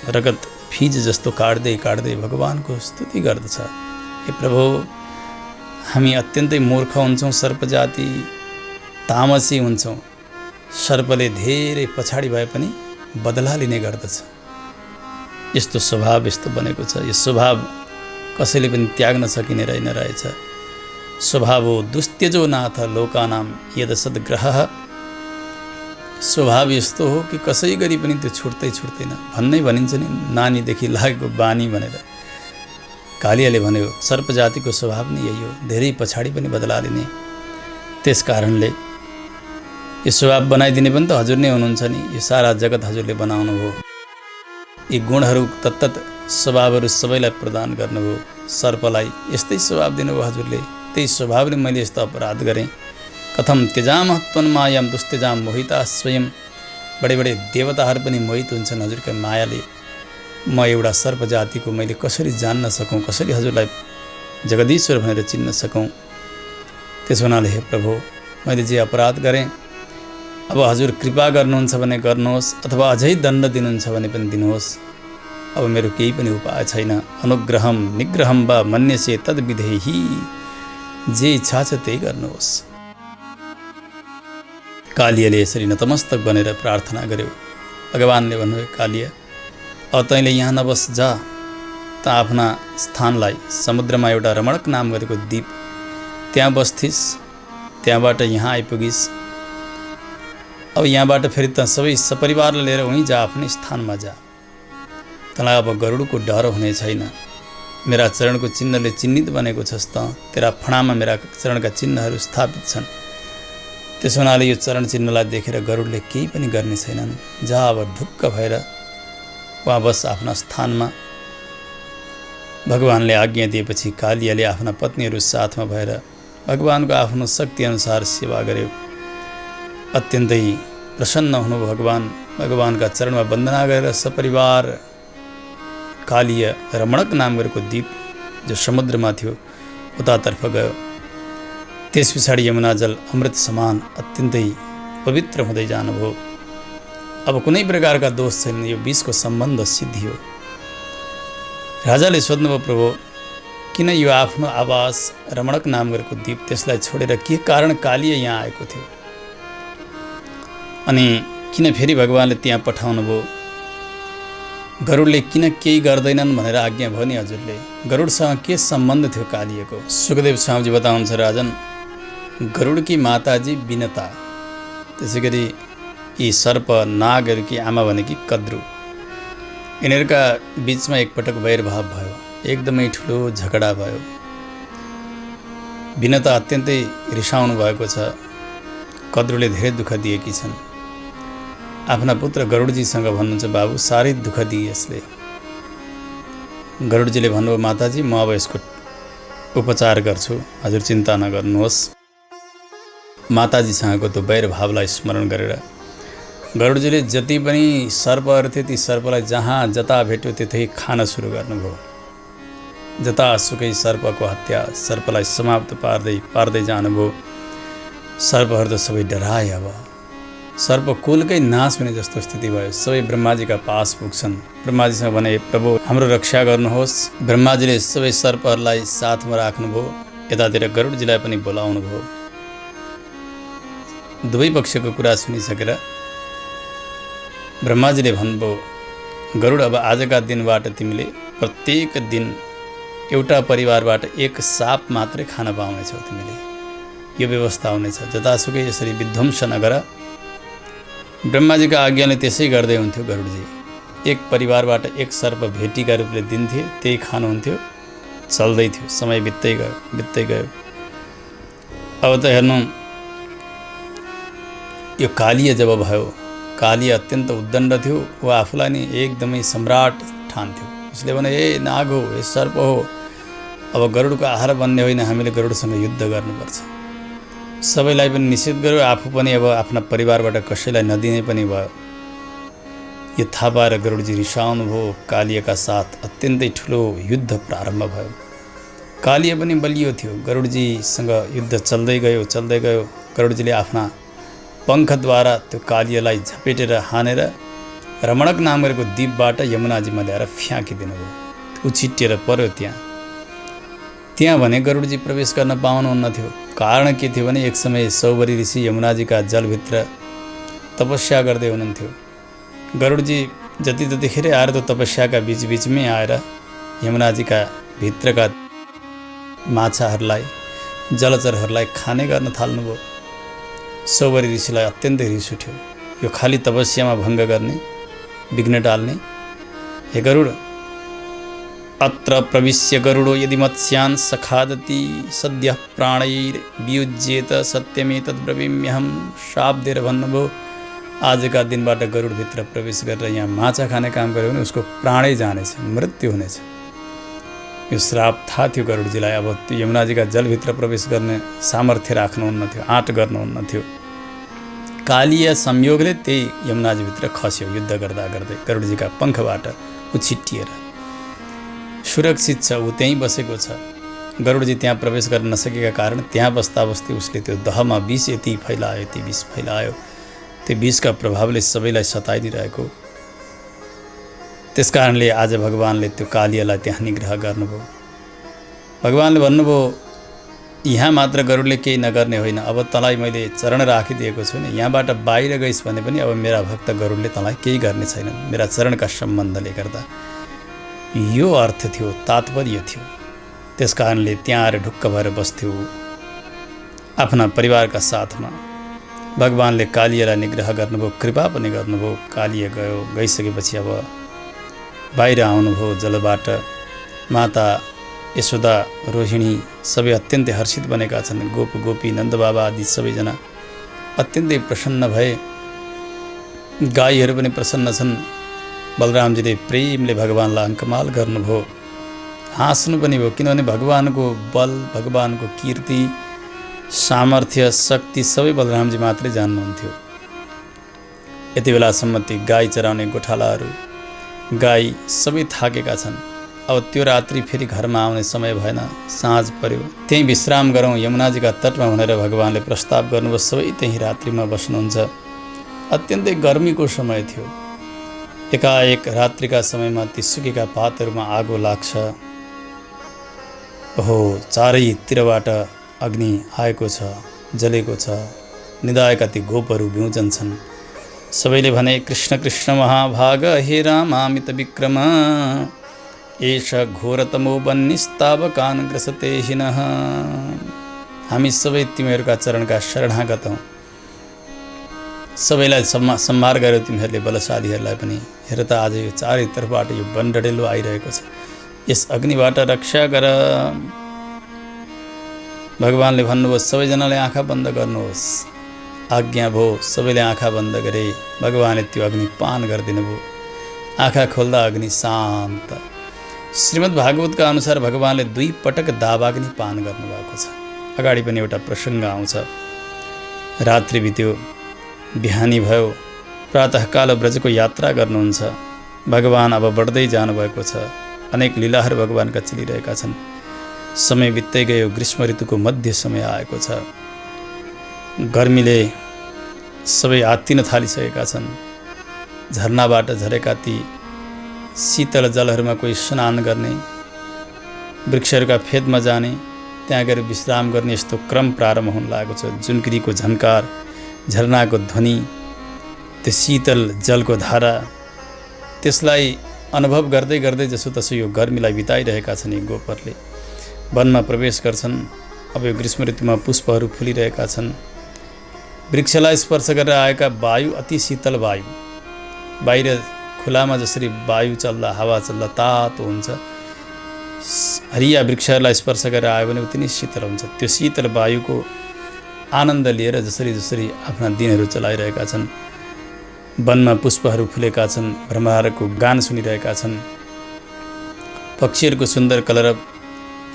रगत फिज जस्तो काट्दै काट्दै भगवानको स्तुति गर्दछ। हे प्रभु, हामी अत्यन्तै मूर्ख हुन्छौँ, सर्प जाति तामसी हुन्छौँ। सर्पले धेरै पछाडि भए पनि बदला लिने गर्दछ। यस्तो स्वभाव यस्तो बनेको छ। यो स्वभाव कसैले पनि त्याग्न सकिने रहेछ। स्वभाव हो दुस्त्यजो नाथ लोकानाम यदसद्ग्रहः। स्वभाव यस्तो हो कि कसै गरी पनि त्यो छुट्दैन। भन्नै भनिन्छ नि, नानीदेखि लागेको बानी भनेर। कालियाले भन्यो सर्प जातिको स्वभाव नै यही हो, धेरै पछाडि पनि बदला लिने। त्यस कारणले यो स्वभाव बनाइदिने पनि त हजुर नै हुनुहुन्छ नि। यो सारा जगत हजुरले बनाउनु हो। यी गुणहरू तत्तत स्वभावहरू सबैलाई प्रदान गर्नुभयो। सर्पलाई यस्तै स्वभाव दिनुभयो हजुरले। त्यही स्वभावले मैले यस्तो अपराध गरेँ। कथम त्यजामः त्वन्मायां दुस्त्यजाम मोहिता स्वयं। बडे बडे देवताहरू पनि मोहित हुन्छन् हजुरका मायाले। म एउटा सर्प जातिको मैले कसरी जान्न सकौँ, कसरी हजुरलाई जगदीश्वर भनेर चिन्न सकौँ। त्यसो हुनाले हे प्रभु, मैले जे अपराध गरेँ, अब हजुर कृपा गर्नुहुन्छ भने गर्नुहोस्, अथवा अझै दण्ड दिनुहुन्छ भने पनि दिनुहोस्। अब मेरो केही पनि उपाय छैन। अनुग्रहम निग्रहम वा मन्यसे तद् विधेहि। जे इच्छा छ त्यही गर्नुहोस्। कालियाले यसरी नतमस्तक बनेर प्रार्थना गर्यो। भगवानले भन्नुभयो, कालिया अब तैँले यहाँ नबस, जा त आफ्ना स्थानलाई समुद्रमा एउटा रमणक नाम गरेको द्वीप, त्यहाँ बस्थिस्। त्यहाँबाट यहाँ आइपुगिस्। अब यहाँबाट फेरि त सबै सपरिवारलाई लिएर उहीँ जा, आफ्नै स्थानमा जा। तँलाई अब गरुडको डर हुने छैन। मेरा चरणको चिन्हले चिन्हित बनेको छस् त। तेरा फणामा मेरा चरणका चिन्हहरू स्थापित छन्। त्यसो हुनाले यो चरण चिन्हलाई देखेर गरुडले केही पनि गर्ने छैनन्। जा अब ढुक्क भएर वहाँ बस आफ्ना स्थानमा। भगवानले आज्ञा दिएपछि कालियाले आफ्ना पत्नीहरू साथमा भएर भगवानको आफ्नो शक्तिअनुसार सेवा गर्यो। अत्यन्तै प्रसन्न हुनु भगवानका चरणमा वन्दना गरेर सपरिवार कालिया रमणक नाम गरेको द्वीप जो समुद्रमा थियो उतातर्फ गयो। त्यस पछाडि यमुना जल अमृत समान अत्यन्तै पवित्र हुँदै जानुभयो। अब कुनै प्रकारका दोष छैन। यो बीचको सम्बन्ध सिद्धियो। राजाले सोध्नुभयो, प्रभु किन यो आफ्नो आवास रमणक नाम गरेको द्वीप त्यसलाई छोडेर के कारण कालिया यहाँ आएको थियो, अनि किन फेरि भगवानले त्यहाँ पठाउनु भयो? गरुडले किन केही गर्दैनन् भनेर आज्ञा भयो नि हजुरले? गरुडसँग के सम्बन्ध थियो कालियाको? सुखदेव स्वामीजी बताउनुहुन्छ, राजन गरुडकी माताजी विनता, त्यसै गरी यी सर्प नागहरूकी आमा भनेकी कद्रु, यिनीहरूका बीचमा एकपटक वैरभाव भयो। एकदमै ठुलो झगडा भयो। विनता अत्यन्तै रिसाउनु भएको छ। कद्रुले धेरै दुःख दिएकी छन्। आफ्ना पुत्र गरुडजीसँग भन्नुहुन्छ, बाबु साह्रै दुःख दिए यसले। गरुडजीले भन्नुभयो, माताजी म अब यसको उपचार गर्छु, हजुर चिन्ता नगर्नुहोस्। माताजीसँगको त्यो वैरभावलाई स्मरण गरेर गरुडजीले जति पनि सर्पहरू थिए ती सर्पलाई जहाँ जता भेट्यो त्यतै खान सुरु गर्नुभयो। जतासुकै सर्पको हत्या, सर्पलाई समाप्त पार्दै जानुभयो। सर्पहरू त सबै डराए। अब सर्प कुलकै नाश हुने जस्तो स्थिति भयो। सबै ब्रह्माजीका पास पुग्छन्। ब्रह्माजीसँग भने, प्रभु हाम्रो रक्षा गर्नुहोस्। ब्रह्माजीले सबै सर्पहरूलाई साथमा राख्नुभयो। यतातिर गरुडजीलाई पनि बोलाउनु भयो। दुवै पक्षको कुरा सुनिसकेर ब्रह्माजीले भन्नुभयो, गरुड, अब आजका दिनबाट तिमीले प्रत्येक दिन एउटा परिवारबाट एक साप मात्रै खान पाउनेछौ। तिमीले यो व्यवस्था हुनेछ। जतासुकै यसरी विध्वंस नगर। ब्रह्माजीका आज्ञाले त्यसै गर्दै हुन्थ्यो। गरुडजी एक परिवारबाट एक सर्प भेटीका रूपले दिन्थे, त्यही खानुहुन्थ्यो। चल्दै थियो। समय बित्दै गयो। अब त हेर्नु, यो कालीय जब भयो, कालीय अत्यन्त उद्दण्ड थियो। ऊ आफूलाई नै एकदमै सम्राट ठान्थ्यो। उसले भने, ए नाग हो, ए सर्प हो, अब गरुडको आहार बन्ने होइन, हामीले गरुडसँग युद्ध गर्नुपर्छ। सबैलाई पनि निषेध गर्यो। आफू पनि अब आफ्ना परिवारबाट कसैलाई नदिने पनि भयो। यो थाहा पाएर गरुडजी रिसाउनु भयो। कालीयका साथ अत्यन्तै ठुलो युद्ध प्रारम्भ भयो। कालीय पनि बलियो थियो। गरुडजीसँग युद्ध चल्दै गयो। गरुडजीले आफ्ना पङ्खद्वारा त्यो कालीयलाई झपेटेर हानेर रमणक नाम गरेको द्वीपबाट यमुनाजीमा ल्याएर फ्याँकिदिनु भयो। उछिटिएर पर्यो त्यहाँ भने गरुडजी प्रवेश गर्न पाउनुहुन्न थियो। कारण के थियो भने, एक समय सौबरी ऋषि यमुनाजीका जलभित्र तपस्या गर्दै हुनुहुन्थ्यो। गरुडजी जतिखेर आएर त्यो तपस्याका बीचमै आएर यमुनाजीका भित्रका माछाहरूलाई, जलचरहरूलाई खाने गर्न थाल्नुभयो। सौबरी ऋषिलाई अत्यन्तै रिस उठ्यो। यो खाली तपस्यामा भङ्ग गर्ने, विघ्न टाल्ने। हे गरुड, अत्र प्रविश्य गरुडो यदि मत्स्यान् सखादति सद्यः प्राणैर्वियुज्येत सत्यमेतद् ब्रवीम्यहम्। श्राप दिएर भन्नुभयो, आजका दिनबाट गरुडभित्र प्रवेश गरेर यहाँ माछा खाने काम गर्यो भने उसको प्राणै जानेछ, मृत्यु हुनेछ। यो श्राप थाहा थियो गरुडजीलाई। अब त्यो यमुनाजीका जलभित्र प्रवेश गर्ने सामर्थ्य राख्नुहुन्न थियो, आँट गर्नुहुन्न थियो। कालीय संयोगले त्यही यमुनाजीभित्र खस्यो। युद्ध गर्दा गरुडजीका पङ्खबाट उछिटिएर सुरक्षित छ। ऊ त्यहीँ बसेको छ। गरुडजी त्यहाँ प्रवेश गर्न नसकेका कारण त्यहाँ बस्दा उसले त्यो दहमा विष यति फैलायो। त्यो विषका प्रभावले सबैलाई सताइदिरहेको। त्यस कारणले आज भगवानले त्यो कालीयलाई त्यहाँ निग्रह गर्नुभयो। भगवानले भन्नुभयो, यहाँ मात्र गरुडले केही नगर्ने होइन, अब तँलाई मैले चरण राखिदिएको छु नि, यहाँबाट बाहिर गइस् भने पनि अब मेरा भक्त गरुडले तँलाई केही गर्ने छैन, मेरा चरणका सम्बन्धले गर्दा। यो अर्थ थियो, तात्पर्य थियो। त्यस कारणले त्यहाँ आएर ढुक्क भएर बस्थ्यो आफ्ना परिवारका साथमा। भगवानले कालीयलाई निग्रह गर्नुभयो, कृपा पनि गर्नुभयो। कालीय गइसकेपछि अब बाहिर आउनुभयो जलबाट। माता यशोदा, रोहिणी सबै अत्यन्तै हर्षित बनेका छन्। गोपी, नन्दबाबा आदि सबैजना अत्यन्तै प्रसन्न भए। गाईहरू पनि प्रसन्न छन्। बलरामजीले प्रेमले भगवानलाई अङ्कमाल गर्नुभयो। हाँस्नु पनि भयो, किनभने भगवानको बल, भगवानको कीर्ति, सामर्थ्य, शक्ति सबै बलरामजी मात्रै जान्नुहुन्थ्यो। यति बेलासम्म ती गाई चराउने गोठालाहरू, गाई सबै थाकेका छन्। अब त्यो रात्रि फेरि घरमा आउने समय भएन, साँझ पर्यो। त्यहीँ विश्राम गरौँ यमुनाजीका तटमा भनेर भगवानले प्रस्ताव गर्नुभयो। सबै त्यहीँ रात्रिमा बस्नुहुन्छ। अत्यन्तै गर्मीको समय थियो। एकाएक रात्रिका समयमा ती सुकेका पातहरूमा आगो लाग्छ। ओहो, चारैतिरबाट अग्नि आएको छ, जलेको छ। निदाएका ती गोपहरू बिउजन्छन्। सबैले भने, कृष्ण कृष्ण महाभाग हे रामामित विक्रम एष घोरतमो बन्निस्तावकान् ग्रसते हिनः। हामी सबै तिमीहरूका चरणका शरणागत हौँ। सबैलाई सम्हार गर्यो तिमीहरूले, बलशालीहरूलाई पनि। हेर त आज यो चारैतर्फबाट यो बनडडेलो आइरहेको छ, यस अग्निबाट रक्षा गर। भगवानले भन्नुभयो, सबैजनाले आँखा बन्द गर्नुहोस्। आज्ञा भयो। सबैले आँखा बन्द गरे। भगवानले त्यो अग्नि पान गरिदिनु भयो। आँखा खोल्दा अग्नि शान्त। श्रीमद् भागवतका अनुसार भगवानले 2 पटक दावाग्नि पान गर्नुभएको छ। अगाडि पनि एउटा प्रसङ्ग आउँछ। रात्रि बित्यो, बिहानी भयो। प्रातःकाल ब्रजको यात्रा गर्नुहुन्छ। भगवान अब बढ्दै जानुभएको छ। अनेक लीलाहरू भगवानका चलिरहेका छन्। समय बित्दै गयो। ग्रीष्म ऋतुको मध्य समय आएको छ। गर्मीले सबै आत्तिन थालिसकेका छन्। झरनाबाट झरेका ती शीतल जलहरूमा कोही स्नान गर्ने, वृक्षहरूका फेदमा जाने, त्यहाँ गएर विश्राम गर्ने यस्तो क्रम प्रारम्भ हुन लागेको छ। जुनकिरीको झन्कार, झरनाको ध्वनि, त्यो शीतल जलको धारा, त्यसलाई अनुभव गर्दै गर्दै जसोतसो यो गर्मीलाई बिताइरहेका छन्। यी गोपहरूले वनमा प्रवेश गर्छन्। अब यो ग्रीष्म ऋतुमा पुष्पहरू फुलिरहेका छन्। वृक्षलाई स्पर्श गरेर आएका वायु अति शीतल वायु, बाहिर खुलामा जसरी वायु चल्दा, हावा चल्दा तातो हुन्छ, हरिया वृक्षहरूलाई स्पर्श गरेर आयो भने उति नै शीतल हुन्छ। त्यो शीतल वायुको आनन्द लिएर जसरी जसरी आफ्ना दिनहरू चलाइरहेका छन्, वनमा पुष्पहरू फुलेका छन्, भ्रमरको गान सुनिरहेका छन्, पक्षीहरूको सुन्दर कलरव,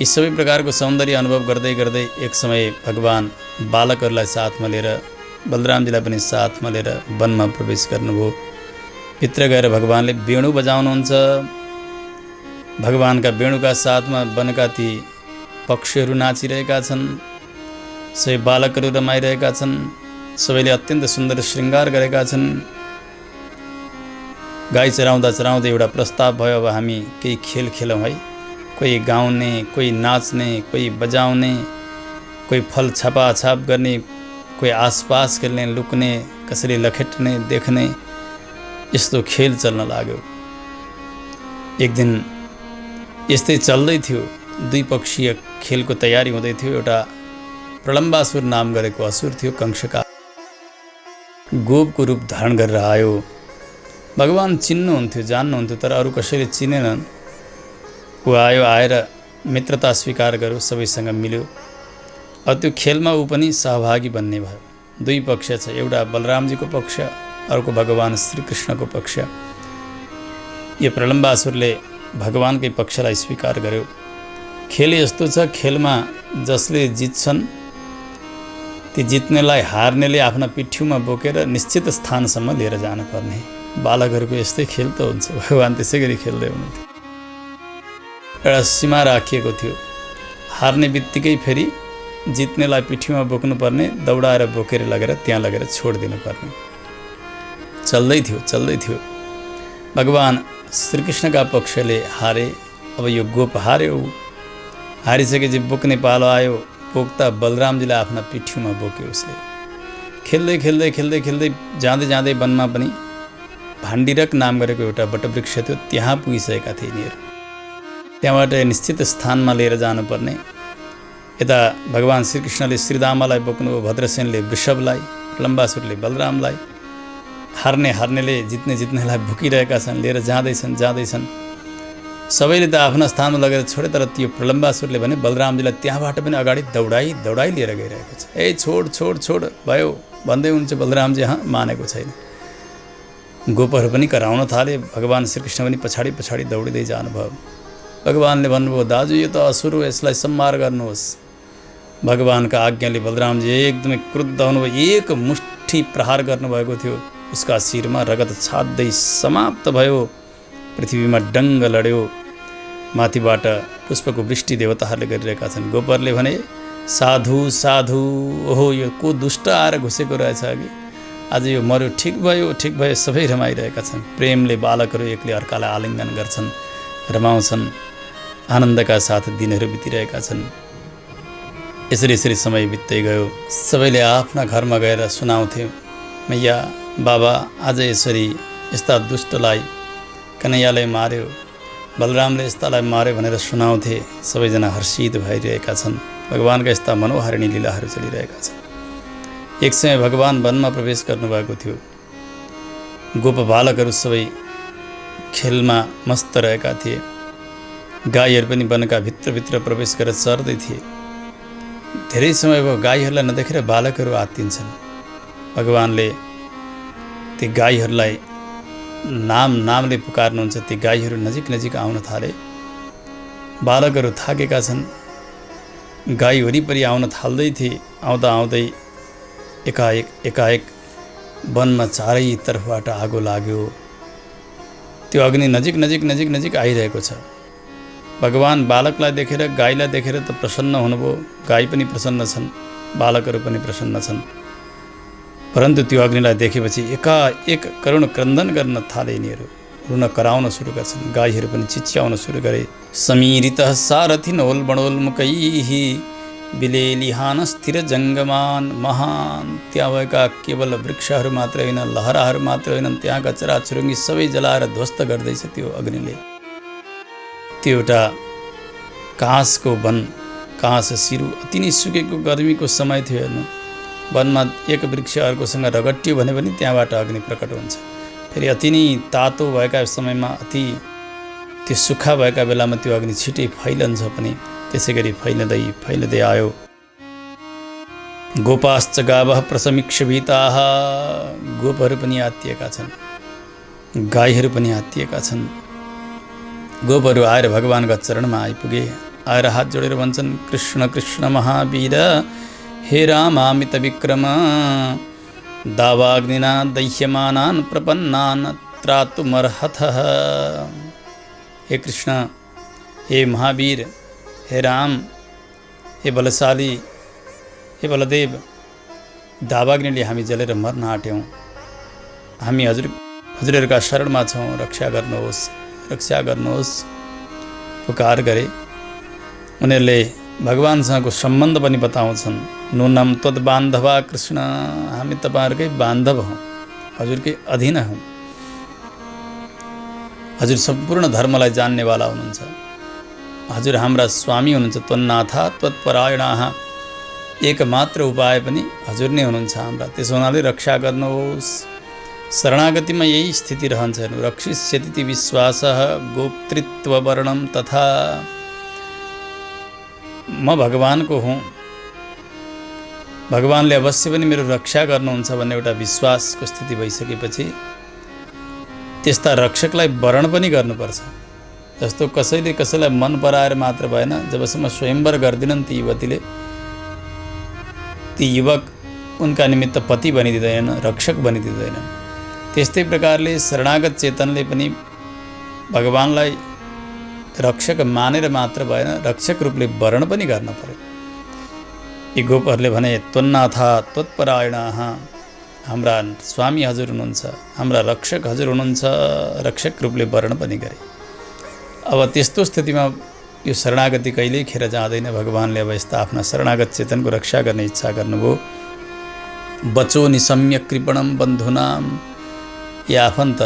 यी सबै प्रकारको सौन्दर्य अनुभव गर्दै गर्दै एक समय भगवान बालकहरूलाई साथमा लिएर, बलरामजीलाई पनि साथमा लिएर वनमा प्रवेश गर्नुभयो। भित्र गएर भगवानले वेणु बजाउनुहुन्छ। भगवानका वेणुका साथमा वनका ती पक्षीहरू नाचिरहेका छन्, सबै बालकहरू रमाइरहेका छन्, सबैले अत्यन्त सुन्दर श्रृङ्गार गरेका छन्। गाई चराउँदा चराउँदै एउटा प्रस्ताव भयो, अब हामी केही खेल खेलौँ है। कोही गाउने, कोही नाच्ने, कोही बजाउने, कोही फल छापाछाप गर्ने, कोही आसपास खेल्ने, लुक्ने, कसैले लखेट्ने, देख्ने, यस्तो खेल चल्न लाग्यो। एक दिन यस्तै चल्दै थियो, दुई पक्षीय खेलको तयारी हुँदै थियो। एउटा प्रलम्बासुर नाम गरेको असुर थियो, कंसका गोपको रूप धारण गरेर आयो। भगवान चिन्नुहुन्थ्यो, जान्नुहुन्थ्यो, तर अरू कसैले चिनेनन्। ऊ आयो, आएर मित्रता स्वीकार गर्यो, सबैसँग मिल्यो। अब त्यो खेलमा ऊ पनि सहभागी बन्ने भयो। दुई पक्ष छ, एउटा बलरामजीको पक्ष, अर्को भगवान श्रीकृष्णको पक्ष। यो प्रलम्बासुरले भगवानकै पक्षलाई स्वीकार गर्यो। खेल यस्तो छ, खेलमा जसले जित्छन् ती जित्नेलाई हार्नेले आफ्ना पिठ्यूमा बोकेर निश्चित स्थानसम्म लिएर जानुपर्ने। बालकहरूको यस्तै खेल त हुन्छ। भगवान त्यसै गरी खेल्दै हुनुहुन्थ्यो। एउटा सीमा राखिएको थियो, हार्ने बित्तिकै फेरि जित्नेलाई पिठ्यूमा बोक्नुपर्ने, दौडाएर बोकेर लगेर त्यहाँ लगेर छोडिदिनु पर्ने। चल्दै थियो। भगवान श्रीकृष्णका पक्षले हारे। अब यो गोप हार्यो, हारिसकेपछि बोक्ने पालो आयो। बोक्दा बलरामजीलाई आफ्ना पिठ्यूमा बोक्यो उसले। खेल्दै जाँदै वनमा पनि भाण्डिरक नाम गरेको एउटा वटवृक्ष थियो, त्यहाँ पुगिसकेका थिए यिनीहरू। त्यहाँबाट निश्चित स्थानमा लिएर जानुपर्ने। यता भगवान श्रीकृष्णले श्रीदामालाई बोक्नुभयो, भद्रसेनले वृषभलाई, प्रलम्बासुरले बलरामलाई। हार्नेले जित्नेलाई भुकिरहेका छन्, लिएर जाँदैछन्। सबैले त आफ्ना स्थानमा लगेर छोडे, तर त्यो प्रलम्बासुरले भने बलरामजीलाई त्यहाँबाट पनि अगाडि दौडाई लिएर गइरहेको छ। ए छोड भयो भन्दै हुन्छ, बलरामजी मानेको छैन। गोपहरू पनि कराउन थाले, भगवान श्रीकृष्ण पनि पछाडि दौडिँदै जानुभयो। भगवानले भन्नुभयो, दाजु यो त असुर हो, यसलाई संहार गर्नुहोस्। भगवानका आज्ञाले बलरामजी एकदमै क्रुद्ध हुनुभयो। एक मुष्ठी प्रहार गर्नुभएको थियो, उसका शिरमा रगत छाड्दै समाप्त भयो। पृथ्वीमा डङ्ग लड्यो। माथिबाट पुष्पको वृष्टि देवताहरूले गरिरहेका छन्। गोपरले भने, साधु ओहो यो को दुष्ट आएर घुसेको रहेछ अघि, आज यो मर्यो, ठिक भयो। सबै रमाइरहेका छन्। प्रेमले बालकहरू एकले अर्कालाई आलिङ्गन गर्छन्, रमाउँछन्, आनन्दका साथ दिनहरू बितिरहेका छन्। यसरी समय बित्दै गयो। सबैले आफ्ना घरमा गएर सुनाउँथे, मैया बाबा आज यसरी यस्ता दुष्टलाई कन्हैयाले मार्यो, बलरामले यस्तालाई मार्यो भनेर सुनाउँथे। सबैजना हर्षित भइरहेका छन्। भगवानका यस्ता मनोहारिणी लीलाहरू चलिरहेका छन्। एक समय भगवान वनमा प्रवेश गर्नुभएको थियो। गोप बालकहरू सबै खेलमा मस्त रहेका थिए। गाईहरू पनि वनका भित्र प्रवेश गरेर चर्दै थिए। धेरै समय भयो, गाईहरूलाई नदेखेर बालकहरू आत्तिन्छन्। भगवानले ती गाईहरूलाई नामले पुकार्नुहुन्छ। ती गाईहरू नजिक आउन थाले। बालकहरू थाकेका छन्। गाई वरिपरि आउन थाल्दै थिए। आउँदै एकाएक वनमा चारैतर्फबाट आगो लाग्यो। त्यो अग्नि नजिक आइरहेको छ। भगवान बालकलाई देखेर, गाईलाई देखेर त प्रसन्न हुनुभयो। गाई पनि प्रसन्न छन्, बालकहरू पनि प्रसन्न छन्। परन्तु त्यो अग्निलाई देखेपछि एकाएक करुण क्रन्दन गर्न थाले यिनीहरू, रुन कराउन सुरु गर्छन्। गाईहरू पनि चिच्याउन सुरु गरे। समीरितः सारथि नोल्बणोल्मुकैः बिलेलिहान स्थिर जङ्गमान महान। त्यहाँ भएका केवल वृक्षहरू मात्रै होइन, लहराहरू मात्रै होइनन्, त्यहाँका चराचुरुङ्गी सबै जलाएर ध्वस्त गर्दैछ त्यो अग्निले। त्यो एउटा काँसको वन, काँस सिरु, अति नै सुकेको गर्मीको समय थियो। हेर्नु, वनमा एक वृक्ष अर्कोसँग रगट्यो भने पनि त्यहाँबाट अग्नि प्रकट हुन्छ। फेरि अति नै तातो भएका समयमा, अति त्यो सुक्खा भएका बेलामा त्यो अग्नि छिटै फैलन्छ पनि। त्यसै गरी फैलदै फैलदै आयो। गोपाश्च गावः प्रसमीक्षभीताः। गोपहरू पनि आत्तिएका छन्, गाईहरू पनि आत्तिएका छन्। गोपहरू आएर भगवान्का चरणमा आइपुगे। आएर हात जोडेर भन्छन्, कृष्ण कृष्ण महावीर, हे रामामित विक्रम, दावाग्निना दह्यमानान् प्रपन्नान् त्रातुमर्हतः। हे कृष्ण, हे महावीर, हे राम, हे बलशाली, हे बलदेव, दावाग्निले हामी जलेर मर्न आँट्यौँ। हामी हजुरहरूका शरणमा छौँ, रक्षा गर्नुहोस्, रक्षा गर्नुहोस् पुकार गरे। उनीहरूले भगवान्सँगको सम्बन्ध पनि बताउँछन्। नुनम त्वद बान्धवा कृष्ण, हामी तपाईँहरूकै बान्धव हौँ, हजुरकै अधीन हौँ। हजुर सम्पूर्ण धर्मलाई जान्नेवाला हुनुहुन्छ, हजुर हाम्रा स्वामी हुनुहुन्छ। त्वन्नाथा त्वत्परायणाः, एकमात्र उपाय पनि हजुर नै हुनुहुन्छ हाम्रा। त्यसो हुनाले रक्षा गर्नुहोस्। शरणागतिमा यही स्थिति रहन्छ। हेर्नु, रक्षिष्यति विश्वासः गोप्तृत्ववर्णम तथा। म भगवानको हुँ, भगवानले अवश्य पनि मेरो रक्षा गर्नुहुन्छ भन्ने एउटा विश्वासको स्थिति भइसकेपछि त्यस्ता रक्षकलाई वरण पनि गर्नुपर्छ। जस्तो कसैले कसैलाई मन पराएर मात्र भएन, जबसम्म स्वयंवर गर्दिनन् ती युवतीले, ती युवक उनका निमित्त पति बनिदिँदैनन्, रक्षक बनिदिँदैनन्। त्यस्तै प्रकारले शरणागत चेतनले पनि भगवानलाई रक्षक मानेर मात्र भएन, रक्षक रूपले वर्ण पनि गर्न पर्यो। यी गोपहरूले भने, त्वन्नाथा त्वत्परायणाः, हाम्रा स्वामी हजुर हुनुहुन्छ, हाम्रा रक्षक हजुर हुनुहुन्छ, रक्षक रूपले वर्ण पनि गरे। अब त्यस्तो स्थितिमा यो शरणागति कहिल्यै खेर जाँदैन। भगवानले अब यस्ता आफ्ना शरणागत चेतनको रक्षा गर्ने इच्छा गर्नुभयो। बचो निशम्य कृपणम बन्धुनाम। यी आफन्त,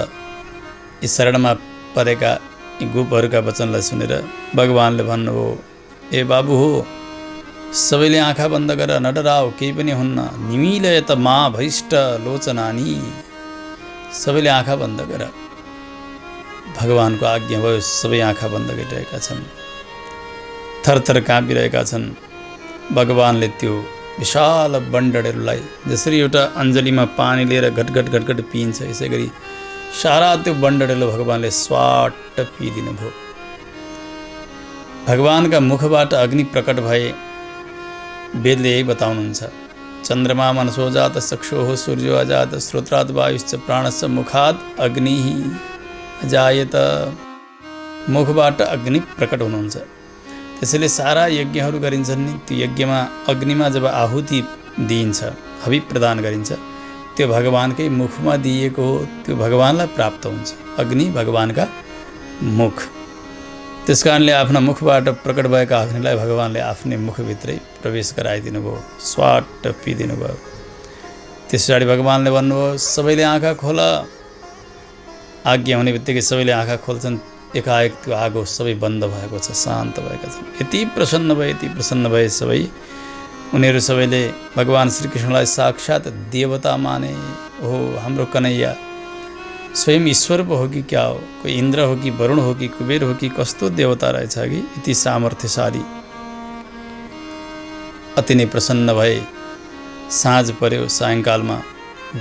यी शरणमा परेका यी गोपहरूका वचनलाई सुनेर भगवानले भन्नुभयो, ए बाबु हो, सबैले आँखा बन्द गर, नडराओ, केही पनि हुन्न। निमीलय त मा भैष्ट लोचनानी। सबैले आँखा बन्द गर। भगवानको आज्ञा भयो। सबै आँखा बन्द गरिरहेका छन्, थरथर काँपिरहेका छन्। भगवानले त्यो विशाल बन्डडेललाई जसरी एउटा अञ्जलीमा पानी लिएर घटघट घटघट पिइन्छ, यसै गरी सारा त्यो बन्डडेलो भगवानले स्वाट पिइदिनु भयो। भगवानका मुखबाट अग्नि प्रकट भए। वेदले यही बताउनुहुन्छ, चन्द्रमा मनसो जात चक्षुः सूर्यो अजात श्रोत्रात् वायुश्च प्राणस्य मुखात् अग्निः अजायत। मुखबाट अग्नि प्रकट हुनुहुन्छ। त्यसैले सारा यज्ञहरू गरिन्छन् नि, त्यो यज्ञमा अग्निमा जब आहुति दिइन्छ, हवि प्रदान गरिन्छ, त्यो भगवानकै मुखमा दिइएको हो, त्यो भगवानलाई प्राप्त हुन्छ। अग्नि भगवानका मुख। त्यसकारणले आफ्ना मुखबाट प्रकट भएका अग्निलाई भगवानले आफ्नै मुखभित्रै प्रवेश गराइदिनु भयो, स्वाट पिइदिनु भयो। त्यस पछाडि भगवानले भन्नुभयो, सबैले आँखा खोल। आज्ञा हुने बित्तिकै सबैले आँखा खोल्छन्। एकाएक त्यो आगो सबै बन्द भएको छ, शान्त भएका छन्। यति प्रसन्न भए सबै। उनीहरू सबैले भगवान श्रीकृष्णलाई साक्षात् देवता माने। हो, हाम्रो कन्हैया स्वयं ईश्वर पो हो कि क्या हो? कोही इन्द्र हो कि वरुण हो कि कुबेर हो कि कस्तो देवता रहेछ कि यति सामर्थ्यशाली। अति नै प्रसन्न भए। साँझ पर्यो। सायङ्कालमा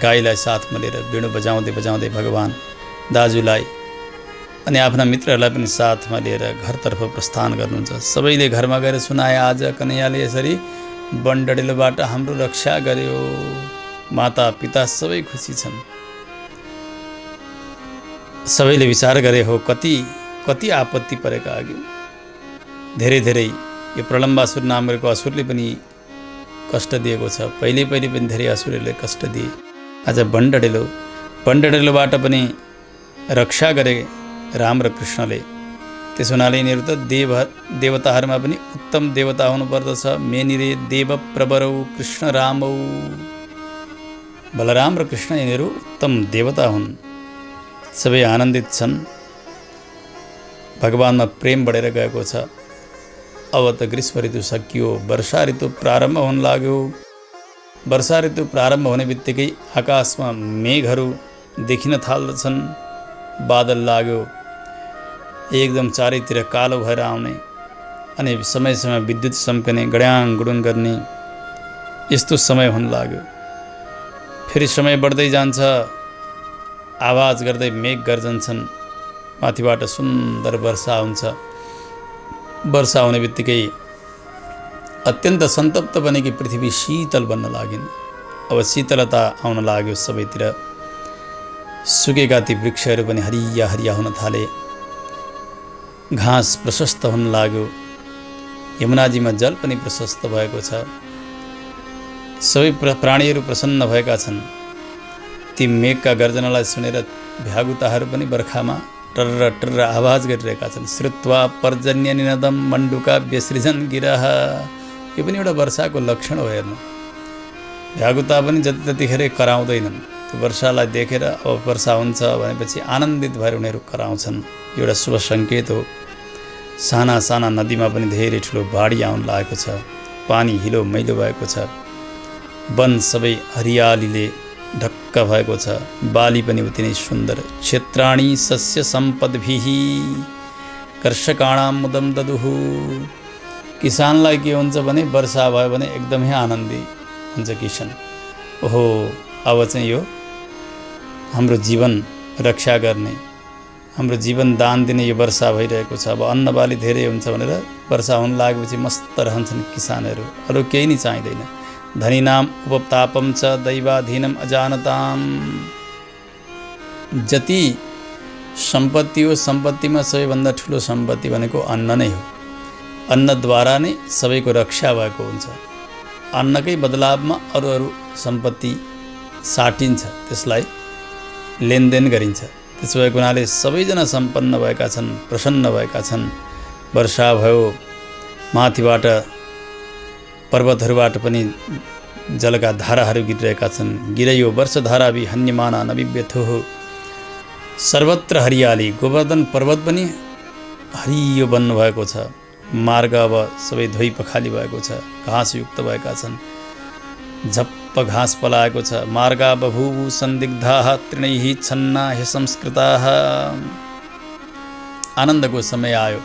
गाईलाई साथमा लिएर बिँडो बजाउँदै बजाउँदै भगवान दाजुलाई अनि आफ्ना मित्रहरूलाई पनि साथमा लिएर घरतर्फ प्रस्थान गर्नुहुन्छ। सबैले घरमा गएर सुनाए, आज कन्हैयाले यसरी बन्डडेलोबाट हाम्रो रक्षा गर्यो। माता पिता सबै खुसी छन्। सबैले विचार गरे, हो कति आपत्ति परेका अघि। धेरै यो प्रलम्बासुर नाम गरेको असुरले पनि कष्ट दिएको छ। पहिले पनि धेरै असुरहरूले कष्ट दिए। आज बन्डडेलोबाट पनि रक्षा गरे राम र कृष्णले। त्यसो हुनाले यिनीहरू त देवताहरूमा पनि उत्तम देवता हुनुपर्दछ। मेनिरे देव प्रवरौ कृष्ण रामौ। बलराम र कृष्ण यिनीहरू उत्तम देवता हुन्। सबै आनन्दित छन्, भगवानमा प्रेम बढेर गएको छ। अब त ग्रीष्म ऋतु सकियो, वर्षा ऋतु प्रारम्भ हुन लाग्यो। वर्षा ऋतु प्रारम्भ हुने बित्तिकै आकाशमा मेघहरू देखिन थाल्दछन्, बादल लाग्यो, एकदम चारैतिर कालो भएर आउने अनि समय समय विद्युत चम्कने, गड्याङ गुडुङ गर्ने, यस्तो समय हुन लाग्यो। फेरि समय बढ्दै जान्छ, आवाज गर्दै मेघ गर्जन्छन्, माथिबाट सुन्दर वर्षा हुन्छ। वर्षा हुने बित्तिकै अत्यन्त सन्तप्त बनेकी पृथ्वी शीतल बन्न लागिन्। अब शीतलता आउन लाग्यो सबैतिर। सुकेका ती वृक्षहरू पनि हरिया हरिया हुन थाले, घाँस प्रशस्त हुन लाग्यो। यमुनाजीमा जल पनि प्रशस्त भएको छ। सबै प्राणीहरू प्रसन्न भएका छन्। ती मेघका गर्जनालाई सुनेर भ्यागुताहरू पनि बर्खामा टर्र टर्र आवाज गरिरहेका छन्। श्रुत्वा पर्जन्य निनदम मण्डुका व्यसृजन गिरह। यो पनि एउटा वर्षाको लक्षण हो। हेर्नु, भ्यागुता पनि जतिखेर कराउँदैनन्। त्यो वर्षालाई देखेर अब वर्षा हुन्छ भनेपछि आनन्दित भएर उनीहरू कराउँछन्। एउटा शुभ सङ्केत हो। साना साना नदीमा पनि धेरै ठुलो बाढी आउन लागेको छ। पानी हिलो मैलो भएको छ। वन सबै हरियालीले ढक्क भएको छ। बाली पनि उति नै सुन्दर। क्षेत्राणी सस्य सम्पदभिः कर्षकाणां मुदं ददुः। किसानलाई के हुन्छ भने वर्षा भयो भने एकदमै आनन्दी हुन्छ किसान। ओहो, अब चाहिँ यो हाम्रो जीवन रक्षा गर्ने, हाम्रो जीवन दान दिने यो वर्षा भइरहेको छ। अब अन्नबाली धेरै हुन्छ भनेर वर्षा हुन लागेपछि मस्त रहन्छन् किसानहरू। अरू केही नै चाहिँदैन। धनीनाम उपतापम च दैवाधीनम अजानताम। जति सम्पत्ति हो, सम्पत्तिमा सबैभन्दा ठुलो सम्पत्ति भनेको अन्न नै हो। अन्नद्वारा नै सबैको रक्षा भएको हुन्छ। अन्नकै बदलावमा अरू अरू सम्पत्ति साटिन्छ, त्यसलाई लेनदेन गरिन्छ। त्यसो भएको हुनाले सबैजना सम्पन्न भएका छन्, प्रसन्न भएका छन्। वर्षा भयो, माथिबाट पर्वतहरूबाट पनि जलका धाराहरू गिरिरहेका छन्। गिरयो वर्षधारा विहन्यमाना नबिव्यथुः। सर्वत्र हरियाली। गोवर्धन पर्वत पनि हरियो बन्नु भएको छ। मार्ग अब सबै धोइ पखाली भएको छ, घाँसयुक्त भएका छन्। झप्प घाँस पलाएको छ। मार्गा बभूवु सन्दिग्धाः तृणैः छन्ना हे संस्कृताः। आनन्दको समय आयो,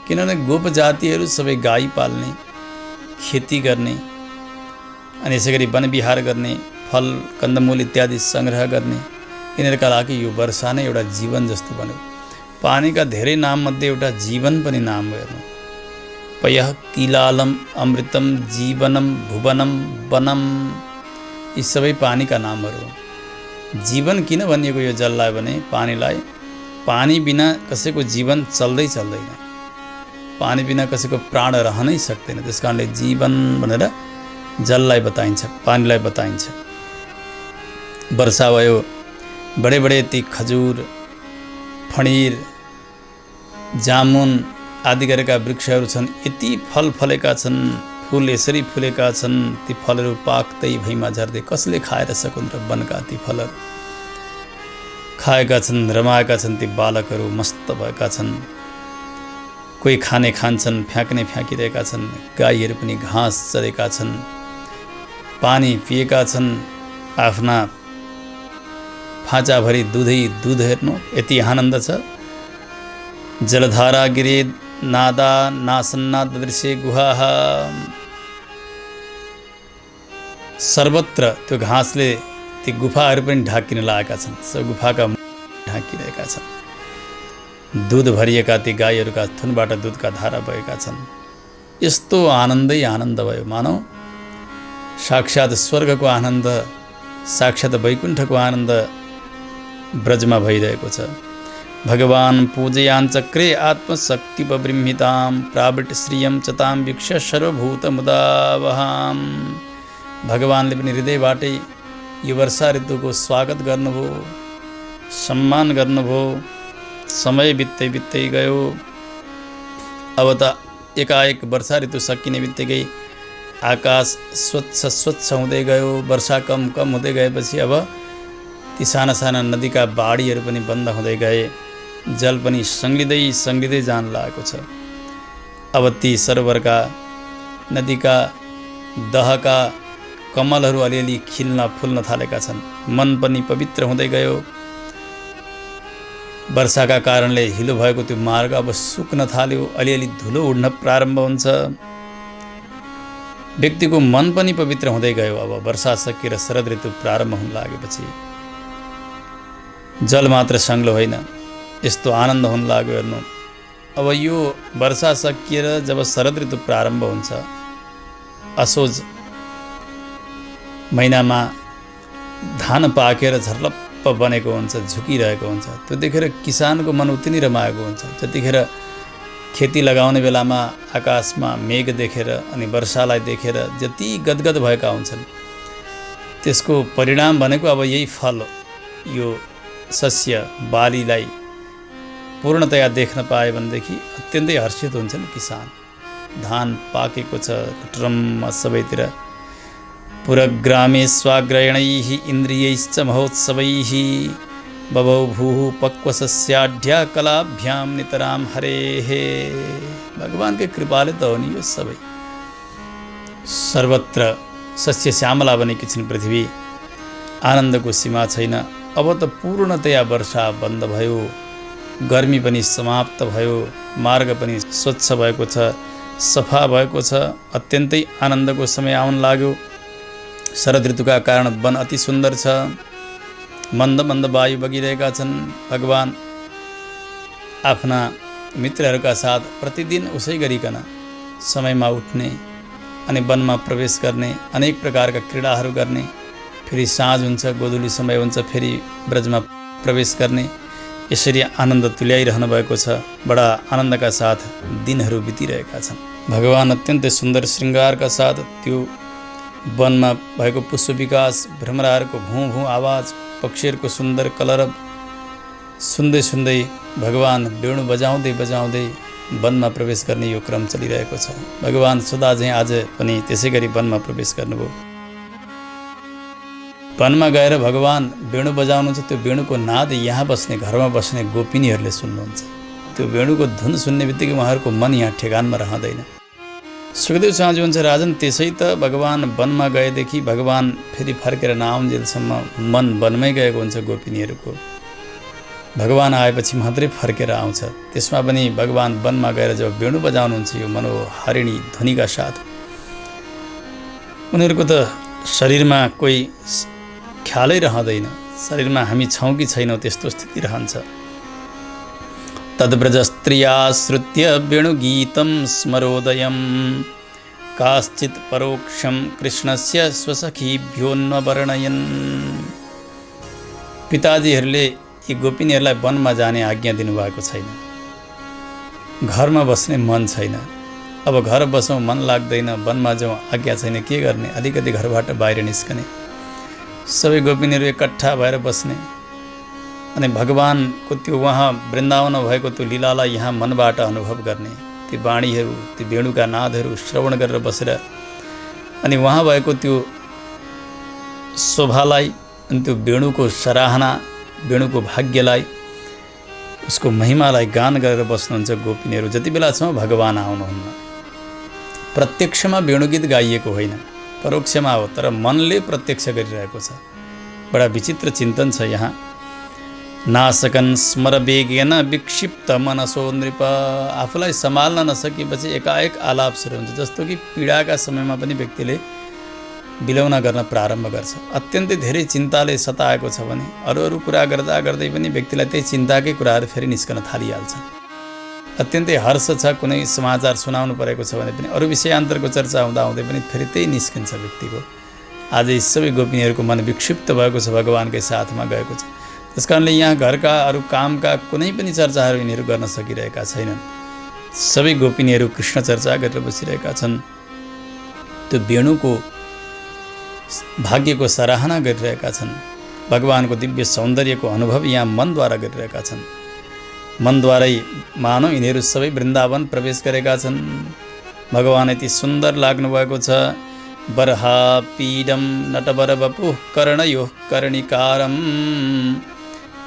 किनभने गोप जातिहरू सबै गाई पाल्ने, खेती गर्ने अनि यसै गरी वनविहार गर्ने, फल कन्दमूल इत्यादि सङ्ग्रह गर्ने, यिनीहरूका लागि यो वर्षा नै एउटा जीवन जस्तो बन्यो। पानीका धेरै नाममध्ये एउटा जीवन पनि नाम हो। हेर्नु, पयः किलालम अमृतम जीवनम भुवनम वनम, यी सबै पानीका नामहरू हो। जीवन किन भनिएको यो जललाई भने पानीलाई, पानी बिना कसैको जीवन चल्दै चल्दैन। पानी बिना कसैको प्राण रहनै सक्दैन। त्यस कारणले जीवन भनेर जललाई बताइन्छ, पानीलाई बताइन्छ। वर्षा भयो, बडे बडे ती खजुर, फणिर, जामुन आदि गरेका वृक्षहरू छन्। यति फल फलेका छन्, फुल यसरी फुलेका छन्। ती फलहरू पाक्दै भुइँमा झर्दै कसले खाएर सकुन् र वनका ती फलहरू खाएका छन्, रमाएका छन्। ती बालकहरू मस्त भएका छन्। कोही खाने खान्छन्, फ्याँक्ने फ्याँकिरहेका छन्। गाईहरू पनि घाँस चरेका छन्, पानी पिएका छन्। आफ्ना फाँचाभरि दुधै दुध। हेर्नु, यति आनन्द छ। जलधारा गिरे नादा नासन्ना ददृश्य गुहाः। सर्वत्र त्यो घाँसले ती गुफाहरू पनि ढाकिन लागेका छन्। सब गुफाका ढाकिरहेका छन्। दुध भरिएका ती गाईहरूका थुनबाट दुधका धारा बगेका छन्। यस्तो आनन्दै आनन्द भयो, मानौ साक्षात् स्वर्गको आनन्द, साक्षात् वैकुण्ठको आनन्द ब्रजमा भइरहेको छ। भगवान् पूजयाञ्चक्रे आत्मशक्तिपबृंहितां प्राविट श्रियं च तां वीक्ष्य सर्वभूतमुदावहाम्। भगवानले पनि हृदयबाटै यो वर्षा ऋतुको स्वागत गर्नुभयो, सम्मान गर्नुभयो। समय बित्दै बित्दै गयो। अब त एकाएक वर्षा ऋतु सकिने बित्तिकै आकाश स्वच्छ हुँदै गयो। वर्षा कम हुँदै गएपछि अब ती साना साना नदीका बाढीहरू पनि बन्द हुँदै गए। जल पनि सङ्गिँदै जान लागेको छ। अब ती सरोवरका नदीका दहका कमलहरू अलिअलि खिल्न फुल्न थालेका छन्। मन पनि पवित्र हुँदै गयो। वर्षाका कारणले हिलो भएको त्यो मार्ग अब सुक्न थाल्यो। अलिअलि धुलो उड्न प्रारम्भ हुन्छ। व्यक्तिको मन पनि पवित्र हुँदै गयो। अब वर्षा सकिएर शरद ऋतु प्रारम्भ हुन लागेपछि जल मात्र सङ्लो होइन, यस्तो आनन्द हुन लाग्यो। हेर्नु, अब यो वर्षा सकिएर जब शरद ऋतु प्रारम्भ हुन्छ, असोज महिनामा धान पाकेर झर्लप्प बनेको हुन्छ, झुकिरहेको हुन्छ। त्यो देखेर किसानको मन उति नै रमाएको हुन्छ। जतिखेर खेती लगाउने बेलामा आकाशमा मेघ देखेर अनि वर्षालाई देखेर जति गदगद भएका हुन्छन्, त्यसको परिणाम भनेको अब यही फल, यो सस्य बालीलाई पूर्णतया देख्न पाए भनेदेखि अत्यन्तै हर्षित हुन्छन् किसान। धान पाकेको छ टरम्म सबैतिर। पुरग्रामे स्वाग्रयणैः इन्द्रियैश्च महोत्सवैः बभौ भूः पक्वसस्याढ्या कलाभ्याम नितराम हरेः। भगवानकै कृपाले त हो नि यो सबै। सर्वत्र सस्य श्यामला बनेकी छिन् पृथ्वी। आनन्दको सीमा छैन। अब त पूर्णतया वर्षा बन्द भयो। गर्मी पनि समाप्त भयो। मार्ग पनि स्वच्छ भएको छ, सफा भएको छ। अत्यन्तै आनन्दको समय आउन लाग्यो। शरद ऋतुका कारण वन अति सुन्दर छ। मन्द मन्द वायु बगिरहेका छन्। भगवान आफ्ना मित्रहरूका साथ प्रतिदिन उसै गरिकन समयमा उठ्ने अनि वनमा प्रवेश गर्ने, अनेक प्रकारका क्रीडाहरू गर्ने। फेरि साँझ हुन्छ, गोधुली समय हुन्छ, फेरि ब्रजमा प्रवेश गर्ने। यसरी आनन्द तुल्याइरहनु भएको छ। बडा आनन्दका साथ दिनहरू बितिरहेका छन्। भगवान अत्यन्तै सुन्दर श्रृङ्गारका साथ त्यो वनमा भएको पुष्प विकास, भ्रमराहरूको भूँ भूँ आवाज, पक्षीहरूको सुन्दर कलरव सुन्दै सुन्दै भगवान वेणु बजाउँदै बजाउँदै वनमा प्रवेश गर्ने यो क्रम चलिरहेको छ। भगवान सदा झैँ आज पनि त्यसै गरी वनमा प्रवेश गर्नुभयो। वनमा गएर भगवान वेणु बजाउनुहुन्छ। त्यो वेणुको नाद यहाँ बस्ने, घरमा बस्ने गोपिनीहरूले सुन्नुहुन्छ। त्यो वेणुको धुन सुन्ने बित्तिकै उहाँहरूको मन यहाँ ठेगानमा रहँदैन। सुखदेव स्वामी हुन्छ, राजन त्यसै त भगवान वनमा गएदेखि भगवान फेरि फर्केर नआउन्जेलसम्म मन वनमै गएको हुन्छ गोपिनीहरूको। भगवान आएपछि मात्रै फर्केर आउँछ। त्यसमा पनि भगवान वनमा गएर जब वेणु बजाउनुहुन्छ यो मनोहरिणी ध्वनिका साथ, उनीहरूको त शरीरमा कोही ख्यालै रहँदैन। शरीरमा हामी छौँ कि छैनौँ त्यस्तो स्थिति रहन्छ। तद्व्रजस्त्रिया श्रुत्य वेणुगीतं स्मरोदयं काश्चित् परोक्षं कृष्णस्य स्वसखीभ्योऽन्ववर्णयन्। पिताजीहरूले यी गोपिनीहरूलाई वनमा जाने आज्ञा दिनुभएको छैन। घरमा बस्ने मन छैन। अब घर बसौँ मन लाग्दैन, वनमा जाउँ आज्ञा छैन, के गर्ने? अलिकति घरबाट बाहिर निस्कने, सबै गोपिनीहरू एकट्ठा भएर बस्ने अनि भगवानको त्यो वहाँ वृन्दावन भएको त्यो लीलालाई यहाँ मनबाट अनुभव गर्ने। ती वाणीहरू, ती वेणुका नादहरू श्रवण गरेर बसेर अनि वहाँ भएको त्यो शोभालाई अनि त्यो वेणुको सराहना, वेणुको भाग्यलाई, उसको महिमालाई गान गरेर बस्नुहुन्छ गोपिनीहरू। जति बेलासम्म भगवान आउनुहुन्न। प्रत्यक्षमा वेणुगीत गाइएको होइन, परोक्षमा हो, तर मनले प्रत्यक्ष गरिरहेको छ। बडा विचित्र चिन्तन छ यहाँ। नासकन स्मर वेगेन विक्षिप्त मनसो नृप। आफूलाई सम्हाल्न नसकेपछि एकाएक आलाप सुरु हुन्छ। जस्तो कि पीडाका समयमा पनि व्यक्तिले बिलौना गर्न प्रारम्भ गर्छ। अत्यन्तै धेरै चिन्ताले सताएको छ भने अरू कुरा गर्दा गर्दै पनि व्यक्तिलाई त्यही चिन्ताकै कुराहरू फेरि निस्कन थालिहाल्छन्। अत्यन्तै हर्ष छ, कुनै समाचार सुनाउनु परेको छ भने पनि अरू विषयान्तरको चर्चा हुँदै पनि फेरि त्यही निस्किन्छ व्यक्तिको। आज यी सबै गोपिनीहरूको मन विक्षिप्त भएको छ, भगवानकै साथमा गएको छ। त्यस कारणले यहाँ घरका अरू कामका कुनै पनि चर्चाहरू यिनीहरू गर्न सकिरहेका छैनन्। सबै गोपिनीहरू कृष्ण चर्चा गरेर बसिरहेका छन्। त्यो वेणुको भाग्यको सराहना गरिरहेका छन्। भगवानको दिव्य सौन्दर्यको अनुभव यहाँ मनद्वारा गरिरहेका छन्। मनद्वारै मानव यिनीहरू सबै वृन्दावन प्रवेश गरेका छन्। भगवान यति सुन्दर लाग्नुभएको छ। बर्हापीडं नटवरवपुः कर्णयोः कर्णिकारं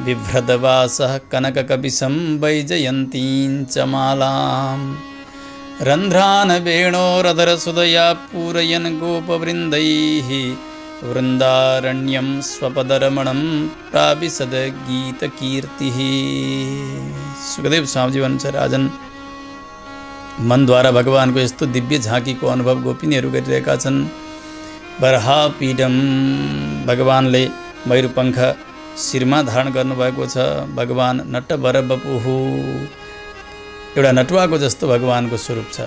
बिभ्रदवासः कनककपिशं वैजयन्तीं च मालां रन्ध्रान् वेणोरधरसुधया पूरयन् गोपवृन्दैः वृन्दारण्यं स्वपदरमणं प्राविशद गीतकीर्तिः। सुखदेव स्वामीजी भन्नुहुन्छ, राजन मनद्वारा भगवानको यस्तो दिव्य झाँकीको अनुभव गोपिनीहरू गरिरहेका छन्। बर्हापीडम, भगवानले मयूरपङ्ख शिरमा धारण गर्नुभएको छ। भगवान नटवरवपुः, एउटा नटुवाको जस्तो भगवानको स्वरूप छ।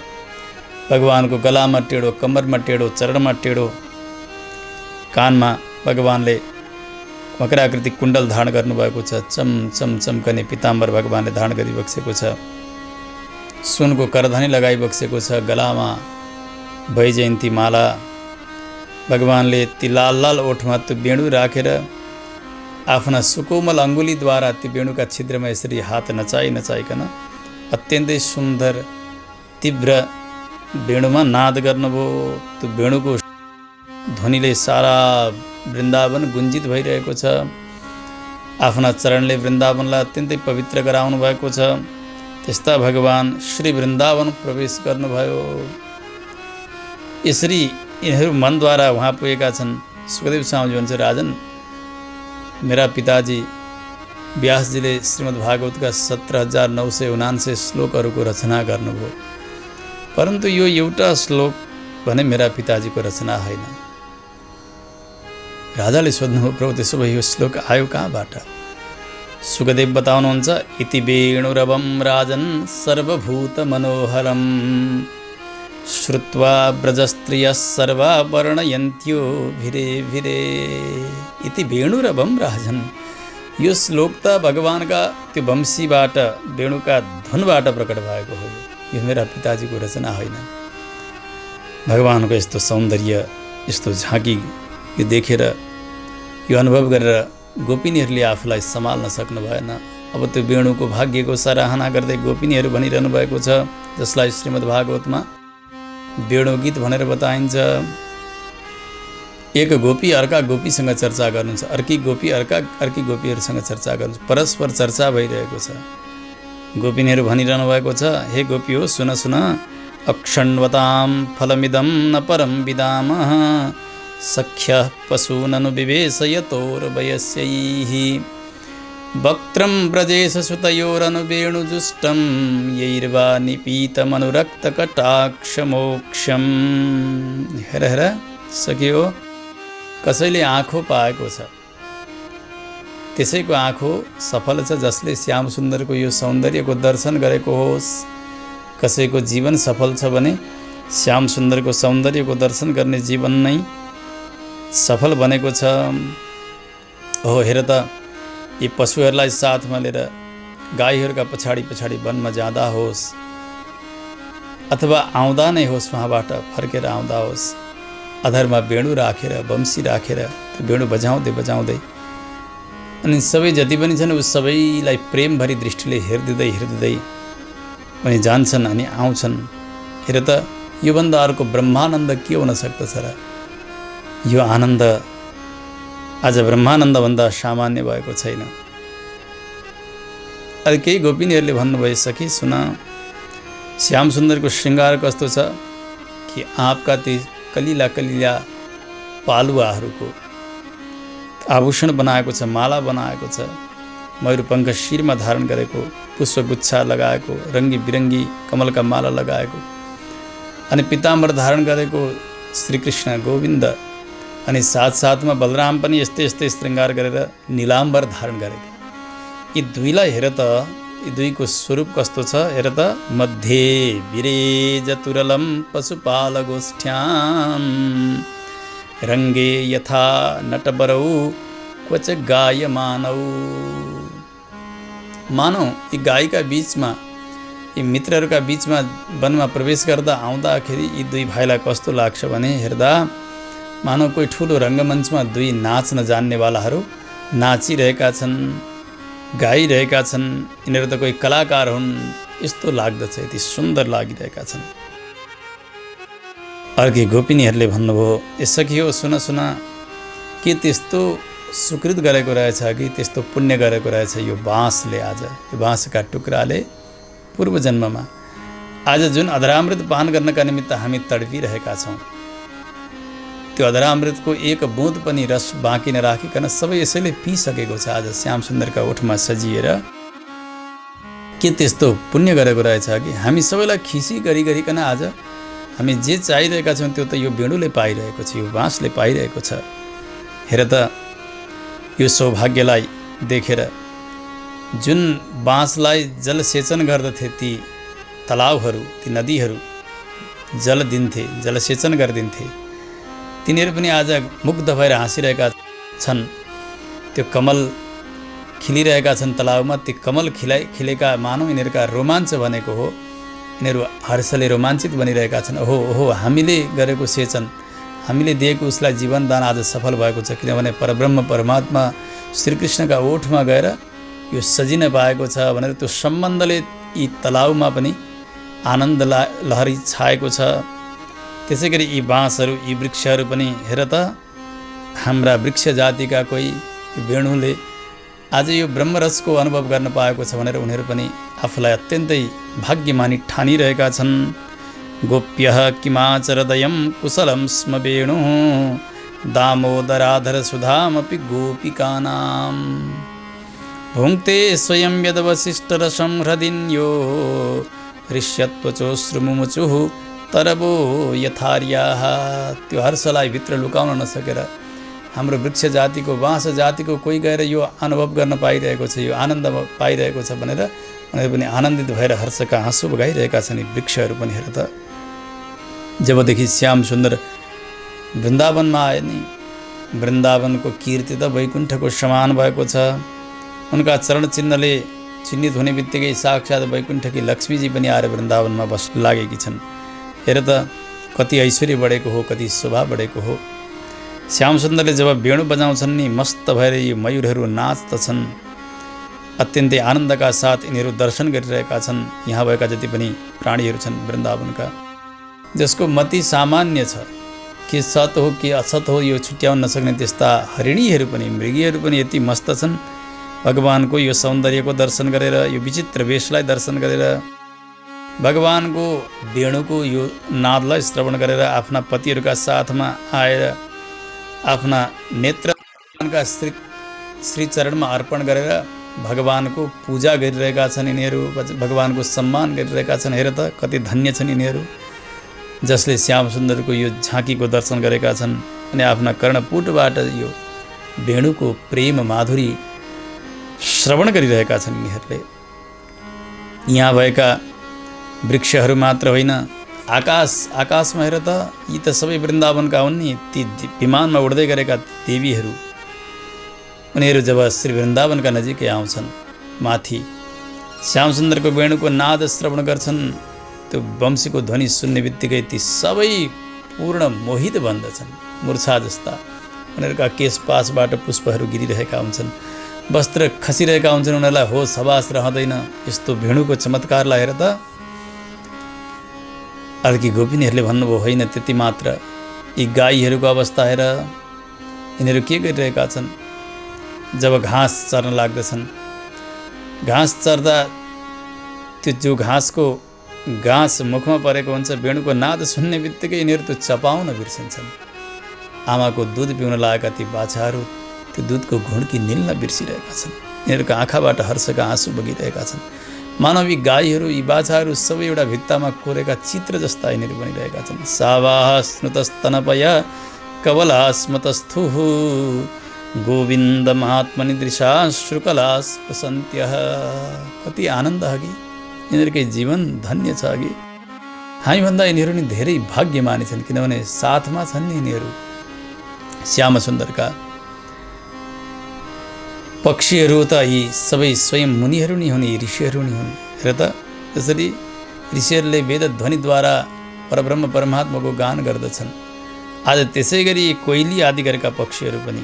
भगवानको गलामा टेढो, कम्मरमा टेढो, चरणमा टेढो, कानमा भगवानले मकराकृति कुण्डल धारण गर्नुभएको छ। चम चम चम्कने पिताम्बर भगवानले धारण गरिबक्सेको छ। सुनको करधनी लगाइबक्सेको छ। गलामा वैजयन्ती माला, भगवानले ती लाल लाल ओठमा त्यो वेणु राखेर आफ्ना सुकोमल अङ्गुलीद्वारा ती वेणुका छिद्रमा यसरी हात नचाइकन अत्यन्तै सुन्दर तीव्र वेणुमा नाद गर्नुभयो। त्यो वेणुको ध्वनिले सारा वृन्दावन गुन्जित भइरहेको छ। आफ्ना चरणले वृन्दावनलाई अत्यन्तै पवित्र गराउनु भएको छ। त्यस्ता भगवान श्री वृन्दावन प्रवेश गर्नुभयो। यसरी यिनीहरू मनद्वारा वहाँ पुगेका छन्। सुखदेव स्वामीजी भन्छ, राजन मेरा पिताजी व्यासजीले श्रीमद्भागवतका 17,979 श्लोकहरूको रचना गर्नुभयो, परन्तु यो एउटा श्लोक भने मेरा पिताजीको रचना होइन। राजाले सोध्नुभयो, प्रभु त्यसो भए यो श्लोक आयो कहाँबाट? सुखदेव बताउनुहुन्छ, इति वेणुरवं राजन् सर्वभूत मनोहरं श्रुत्वा ब्रजस्त्रियः सर्वा वर्णयन्त्यो भिरे भिरे। इति वेणुरवं राजन्, यो श्लोक त भगवानका त्यो वंशीबाट वेणुका धुनबाट प्रकट भएको हो। यो मेरा पिताजीको रचना होइन। भगवानको यस्तो सौन्दर्य, यस्तो झाँकी यो देखेर, यो अनुभव गरेर गोपिनीहरूले आफूलाई सम्हाल्न सक्नु भएन। अब त्यो वेणुको भाग्यको सराहना गर्दै गोपिनीहरू भनिरहनु भएको छ, जसलाई श्रीमद्भागवतमा वेणु गीत भनेर बताइन्छ। एक गोपी अर्का गोपीसँग चर्चा गर्नुहुन्छ, अर्की गोपी अर्की गोपीहरूसँग चर्चा गर्नुहुन्छ, परस्पर चर्चा भइरहेको छ। गोपिनीहरू भनिरहनु भएको छ, हे गोपी हो सुन सुन, अक्षण्वतां फलमिदं न परं विदामः सख्यः पशूननु विवेशयतोर्वयस्यैः वक्त्रं ब्रजेशसुतयोरनुवेणुजुष्टं यैर्वा निपीतमनुरक्तकटाक्षमोक्षम्। हेर हेर सकियो, कसैले आँखो पाएको छ, त्यसैको आँखो सफल छ जसले श्याम सुन्दरको यो सौन्दर्यको दर्शन गरेको होस्। कसैको जीवन सफल छ भने श्याम सुन्दरको सौन्दर्यको दर्शन गर्ने जीवन नै सफल बनेको छ। हो हेर त, यी पशुहरूलाई साथमा लिएर गाईहरूका पछाडि पछाडि वनमा जाँदा होस् अथवा आउँदा नै होस्, वहाँबाट फर्केर आउँदा होस्, अधरमा वेणु राखेर, वंशी राखेर त्यो वेणु बजाउँदै बजाउँदै अनि सबै जति पनि छन् उस सबैलाई प्रेमभरी दृष्टिले हेर्दै अनि जान्छन् अनि आउँछन्। हेर त, योभन्दा अर्को ब्रह्मानन्द के हुन सक्दछ र? यो आनन्द आज ब्रह्मानन्दभन्दा सामान्य भएको छैन। अझ केही गोपिनीहरूले भन्नुभयो, सखी सुन, श्याम सुन्दरको श्रृङ्गार कस्तो छ कि आँपका ती कलिला कलिला पालुवाहरूको आभूषण बनाएको छ, माला बनाएको छ, मयूरपङ्ख शिरमा धारण गरेको, पुष्पगुच्छा लगाएको, रङ्गी बिरङ्गी कमलका माला लगाएको, अनि पिताम्बर धारण गरेको श्रीकृष्ण गोविन्द, अनि साथसाथमा बलराम पनि यस्तै यस्तै श्रृङ्गार गरेर नीलाम्बर धारण गरेका। यी दुईलाई हेर त, यी दुईको स्वरूप कस्तो छ हेर त। मध्ये विरेजतुरलं पशुपालगोष्ठ्यां रङ्गे यथा नटबरौ क्वच गायमानौ। मानौ यी गाईका बीचमा, यी मित्रहरूका बीचमा वनमा प्रवेश गर्दा आउँदाखेरि यी दुई भाइलाई कस्तो लाग्छ भने, हेर्दा मानव कोही ठुलो रङ्गमञ्चमा दुई नाच्न जान्नेवालाहरू नाचिरहेका छन्, गाइरहेका छन्। यिनीहरू त कोही कलाकार हुन् यस्तो लाग्दछ, यति सुन्दर लागिरहेका छन्। अर्की गोपिनीहरूले भन्नुभयो, ए सखी हो सुन सुन, के त्यस्तो सुकृत गरेको रहेछ कि त्यस्तो पुण्य गरेको रहेछ यो बाँसले, आज यो बाँसका टुक्राले पूर्व जन्ममा आज जुन अधरामृत पान गर्नका निमित्त हामी तडपिरहेका छौँ, त्यो अधरामृतको एक बुँद पनि रस बाँकी नराखिकन सबै यसैले पिइसकेको छ आज श्याम सुन्दरका ओठमा सजिएर। के त्यस्तो पुण्य गरेको रहेछ कि हामी सबैलाई खिसी गरिकन आज हामी जे चाहिरहेका छौँ त्यो त यो बेणुले पाइरहेको छ, यो बाँसले पाइरहेको छ। हेर त यो सौभाग्यलाई देखेर जुन बाँसलाई जलसेचन गर्दथे ती तलाउहरू, ती नदीहरू जल दिन्थे, जलसेचन गरिदिन्थे, तिनीहरू पनि आज मुग्ध भएर हाँसिरहेका छन्। त्यो कमल खिलिरहेका छन् तलाउमा, ती कमल खिलेका मानव यिनीहरूका रोमाञ्च भनेको हो। यिनीहरू हर्षले रोमाञ्चित बनिरहेका छन्। ओहो ओहो, हामीले गरेको सेचन, हामीले दिएको उसलाई जीवनदान आज सफल भएको छ, किनभने परब्रह्म परमात्मा श्रीकृष्णका ओठमा गएर यो सजिन पाएको छ भनेर त्यो सम्बन्धले यी तलाउमा पनि आनन्द लहरी छाएको छ। त्यसै गरी यी बाँसहरू, यी वृक्षहरू पनि हेर त हाम्रा वृक्ष जातिका कोही वेणुले आज यो ब्रह्मरसको अनुभव गर्न पाएको छ भनेर उनीहरू पनि आफूलाई अत्यन्तै भाग्यमानी ठानिरहेका छन्। गोप्यः किमाचरदयं कुशलं स्म वेणु दामोदराधर सुधामपि गोपिकानां भुङ्क्ते स्वयं यदवशिष्टरसं हृदिन्यो ऋष्यत्वचोश्रुमुमुचुः तरबो यथार्याः। त्यो हर्षलाई भित्र लुकाउन नसकेर हाम्रो वृक्ष जातिको, बाँस जातिको कोही गएर यो अनुभव गर्न पाइरहेको छ, यो आनन्द पाइरहेको छ भनेर उनीहरू पनि आनन्दित भएर हर्षका आँसु बगाइरहेका छन्। यी वृक्षहरू पनि हेर त जबदेखि श्याम सुन्दर वृन्दावनमा आए नि, वृन्दावनको कीर्ति त वैकुण्ठको समान भएको छ। उनका चरण चिन्हले चिन्हित हुने बित्तिकै साक्षात् वैकुण्ठकी लक्ष्मीजी पनि आएर वृन्दावनमा बस्न लागेकी छन्। हेर त कति ऐश्वर्य बढेको हो, कति शोभा बढेको हो। श्याम सुन्दरले जब वेणु बजाउँछन् नि, मस्त भएर यी मयूरहरू नाच्दछन्। अत्यन्तै आनन्दका साथ यिनीहरू दर्शन गरिरहेका छन्। यहाँ भएका जति पनि प्राणीहरू छन् वृन्दावनका, जसको मति सामान्य छ, के सत हो के असत हो यो छुट्याउन नसक्ने त्यस्ता हरिणीहरू पनि, मृगीहरू पनि यति मस्त छन् भगवानको यो सौन्दर्यको दर्शन गरेर, यो विचित्र वेशलाई दर्शन गरेर, भगवानको वेणुको यो नादलाई श्रवण गरेर आफ्ना पतिहरूका साथमा आएर आफ्ना नेत्रका श्री चरणमा अर्पण गरेर भगवानको पूजा गरिरहेका छन् यिनीहरू, भगवानको सम्मान गरिरहेका छन्। हेर त कति धन्य छन् यिनीहरू जसले श्याम सुन्दरको यो झाँकीको दर्शन गरेका छन् अनि आफ्ना कर्णपुटबाट यो वेणुको प्रेम माधुरी श्रवण गरिरहेका छन् यिनीहरूले। यहाँ भएका वृक्षहरू मात्र होइन, आकाशमा हेर त यी त सबै वृन्दावनका हुन् नि, ती विमानमा उड्दै गरेका देवीहरू। उनीहरू जब श्री वृन्दावनका नजिकै आउँछन्, माथि श्याम सुन्दरको वेणुको नाद श्रवण गर्छन्, त्यो वंशीको ध्वनि सुन्ने बित्तिकै ती सबै पूर्ण मोहित बन्दछन्, मूर्छा जस्ता। उनीहरूका केशपासबाट पुष्पहरू गिरिरहेका हुन्छन्, वस्त्र खसिरहेका हुन्छन्, उनीहरूलाई होस हवास रहँदैन। यस्तो वेणुको चमत्कारलाई हेर त। अर्की गोपिनीहरूले भन्नुभयो, होइन त्यति मात्र, यी गाईहरूको अवस्था हेर, यिनीहरू के गरिरहेका छन्। जब घाँस चर्न लाग्दछन्, घाँस चर्दा त्यो जो घाँस मुखमा परेको हुन्छ, वेणुको नाद सुन्ने बित्तिकै यिनीहरू त्यो चपाउन बिर्सिन्छन्। आमाको दुध पिउन लागेका ती बाछाहरू त्यो दुधको घुँड्की निल्न बिर्सिरहेका छन्। यिनीहरूको आँखाबाट हर्षका आँसु बगिरहेका छन्। मानव यी गाईहरू, यी बाछाहरू सबै एउटा भित्तामा कोरेका चित्र जस्ता यिनीहरू बनिरहेका छन्। सावाह स्नुतस्तनपय कवलास्मतस्थुः गोविन्द महात्मनिदृशा श्रुकलास प्रसन्त्यः। कति आनन्द हगि, यिनीहरूकै जीवन धन्य छ हगि। हामीभन्दा यिनीहरू नि धेरै भाग्यमानी छन्, किनभने साथमा छन् नि यिनीहरू श्याम सुन्दरका। पक्षीहरू त यी सबै स्वयं मुनिहरू नि हुन्, यी ऋषिहरू नि हुन्। हेर त जसरी ऋषिहरूले वेद ध्वनिद्वारा परब्रह्म परमात्माको गान गर्दछन्, आज त्यसै गरी कोइली आदि गरेका पक्षीहरू पनि,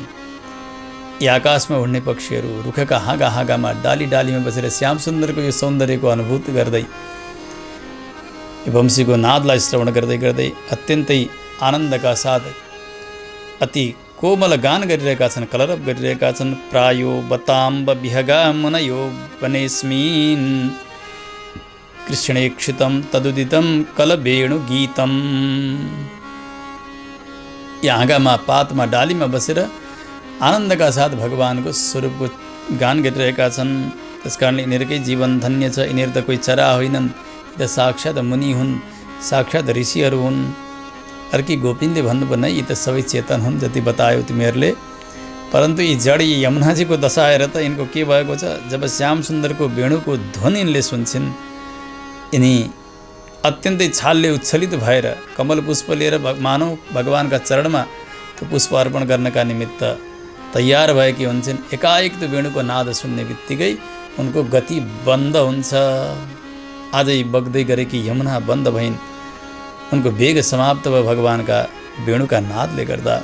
यी आकाशमा उड्ने पक्षीहरू रुखका हाँगा हाँगामा डाली डालीमा बसेर श्याम सुन्दरको यो सौन्दर्यको अनुभूति गर्दै, वंशीको नादलाई श्रवण गर्दै गर्दै अत्यन्तै आनन्दका साथ अति कोमल गान गरिरहेका छन्, कलरव गरिरहेका छन्। प्रायो बताम्ब विहगा मुनयो वनेस्मिन् कृष्णेक्षितं तदुदितं कलवेणु गीतम। यहाँ हाँगामा पातमा डालीमा बसेर आनन्दका साथ भगवानको स्वरूपको गान गरिरहेका छन्। त्यस कारणले यिनीहरूकै जीवन धन्य छ। यिनीहरू त कोही चरा होइनन्, त साक्षात् मुनि हुन्, साक्षात् ऋषिहरू हुन्। अर्की गोपिनले भन्नुभयो नै, यी त सबै चेतन हुन् जति बतायो तिमीहरूले, परन्तु यी जड यी यमुनाजीको दशा आएर त यिनको के भएको छ, जब श्याम सुन्दरको वेणुको ध्वनि यिनले सुन्छन्, यिनी अत्यन्तै छालले उच्छलित भएर कमल पुष्प लिएर मानव भगवानका चरणमा त्यो पुष्प अर्पण गर्नका निमित्त तयार भएकी हुन्छन्। एकाएक त्यो वेणुको नाद सुन्ने बित्तिकै उनको गति बन्द हुन्छ। आजै बग्दै गरेकी यमुना बन्द भइन्, उनको वेग समाप्त भयो भगवानका वेणुका नादले गर्दा।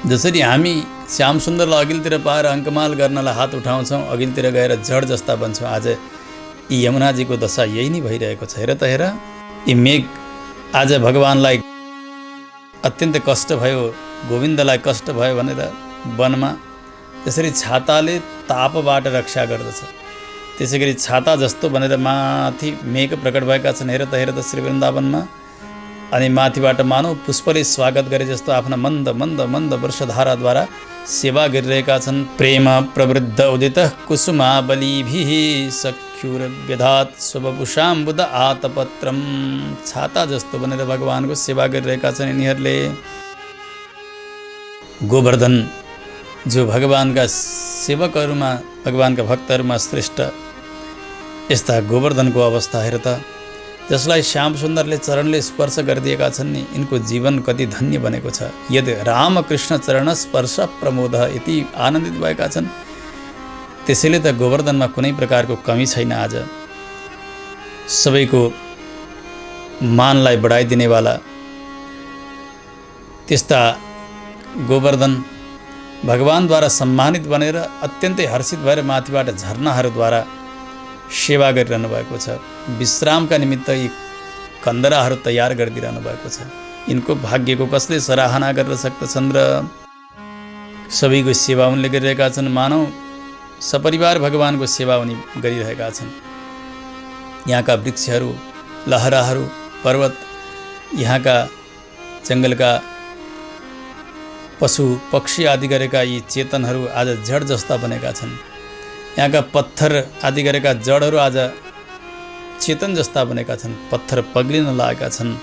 जसरी हामी श्याम सुन्दरलाई अघिल्तिर पाएर अङ्कमाल गर्नलाई हात उठाउँछौँ, अघिल्तिर गएर जड जस्ता बन्छौँ, आज यी यमुनाजीको दशा यही नै भइरहेको छ। हेर त हेर, यी मेघ आज भगवानलाई अत्यन्त कष्ट भयो, गोविन्दलाई कष्ट भयो भनेर वनमा त्यसरी छाताले तापबाट रक्षा गर्दछ, त्यसै गरी छाता जस्तो भनेर माथि मेघ प्रकट भएका छन्। हेर त श्री वृन्दावनमा, अनि माथिबाट मानव पुष्पले स्वागत गरे जस्तो आफ्ना मन्द मन्द मन्द वर्षधाराद्वारा सेवा गरिरहेका छन्। प्रेम प्रवृद्ध उदित कुसुमावलीभिः सख्युरव्यधात् स्ववपुषाम्बुद आतपत्रम। छाता जस्तो भनेर भगवानको सेवा गरिरहेका छन् यिनीहरूले। गोवर्धन जो भगवानका सेवकहरूमा, भगवानका भक्तहरूमा श्रेष्ठ, यस्ता गोवर्धनको अवस्था हेर त, जसलाई श्याम सुन्दरले चरणले स्पर्श गरिदिएका छन् नि, यिनको जीवन कति धन्य बनेको छ। यदि रामकृष्ण चरण स्पर्श प्रमोद, यति आनन्दित भएका छन्। त्यसैले त गोवर्धनमा कुनै प्रकारको कमी छैन। आज सबैको मानलाई बढाइदिनेवाला त्यस्ता गोवर्धन भगवानद्वारा सम्मानित बनेर अत्यन्तै हर्षित भएर माथिबाट झरनाहरूद्वारा सेवा गरिरहनु भएको छ। विश्रामका निमित्त यी कन्दराहरू तयार गरिदिइरहनु भएको छ। यिनको भाग्यको कसले सराहना गर्न सक्दछन् र सबैको सेवा उनले गरिरहेका छन्। मानव सपरिवार भगवानको सेवा उनी गरिरहेका छन्। यहाँका वृक्षहरू, लहराहरू, पर्वत, यहाँका जङ्गलका पशु पक्षी आदि गरेका यी चेतनहरू आज जड जस्ता बनेका छन्। यहाँका पत्थर आदि गरेका जडहरू आज चेतन जस्ता बनेका छन्, पत्थर पग्लिन लागेका छन्।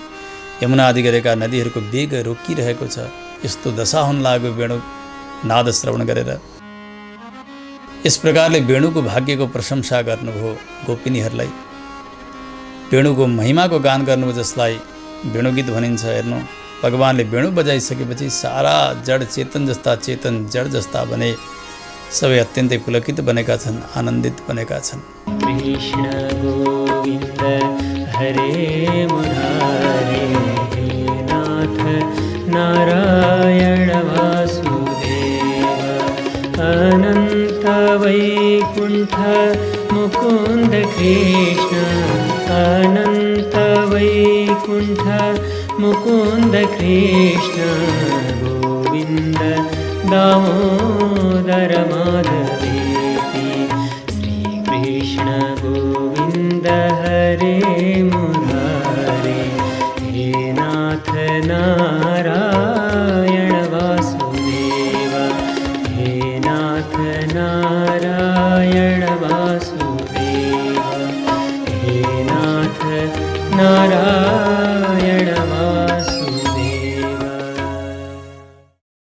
यमुना आदि गरेका नदीहरूको वेग रोकिरहेको छ। यस्तो दशा हुन लाग्यो वेणु नाद श्रवण गरेर। यस प्रकारले वेणुको भाग्यको प्रशंसा गर्नुभयो गोपिनीहरूलाई। वेणुको महिमाको गान गर्नुभयो, जसलाई वेणुगीत भनिन्छ। हेर्नु, भगवानले वेणु बजाइसकेपछि सारा जड चेतन जस्ता चेतन जड जस्ता बने। सबै अत्यन्तै पुलकित बनेका छन्, आनन्दित बनेका छन्। कृष्ण गोविन्द हरे मुरारे, हे नाथ नारायण वासुदेव, अनन्त वैकुण्ठ मुकुन्द कृष्ण, अनन्त वैकुण्ठ मुकुन्द कृष्ण, गोविन्द दामोदर माधवेति, श्रीकृष्ण गोविन्द हरे मुरारे, हे नाथ नारायण वासुदेव, हे नाथ नारायण वासुदेव, हे नाथ नारायण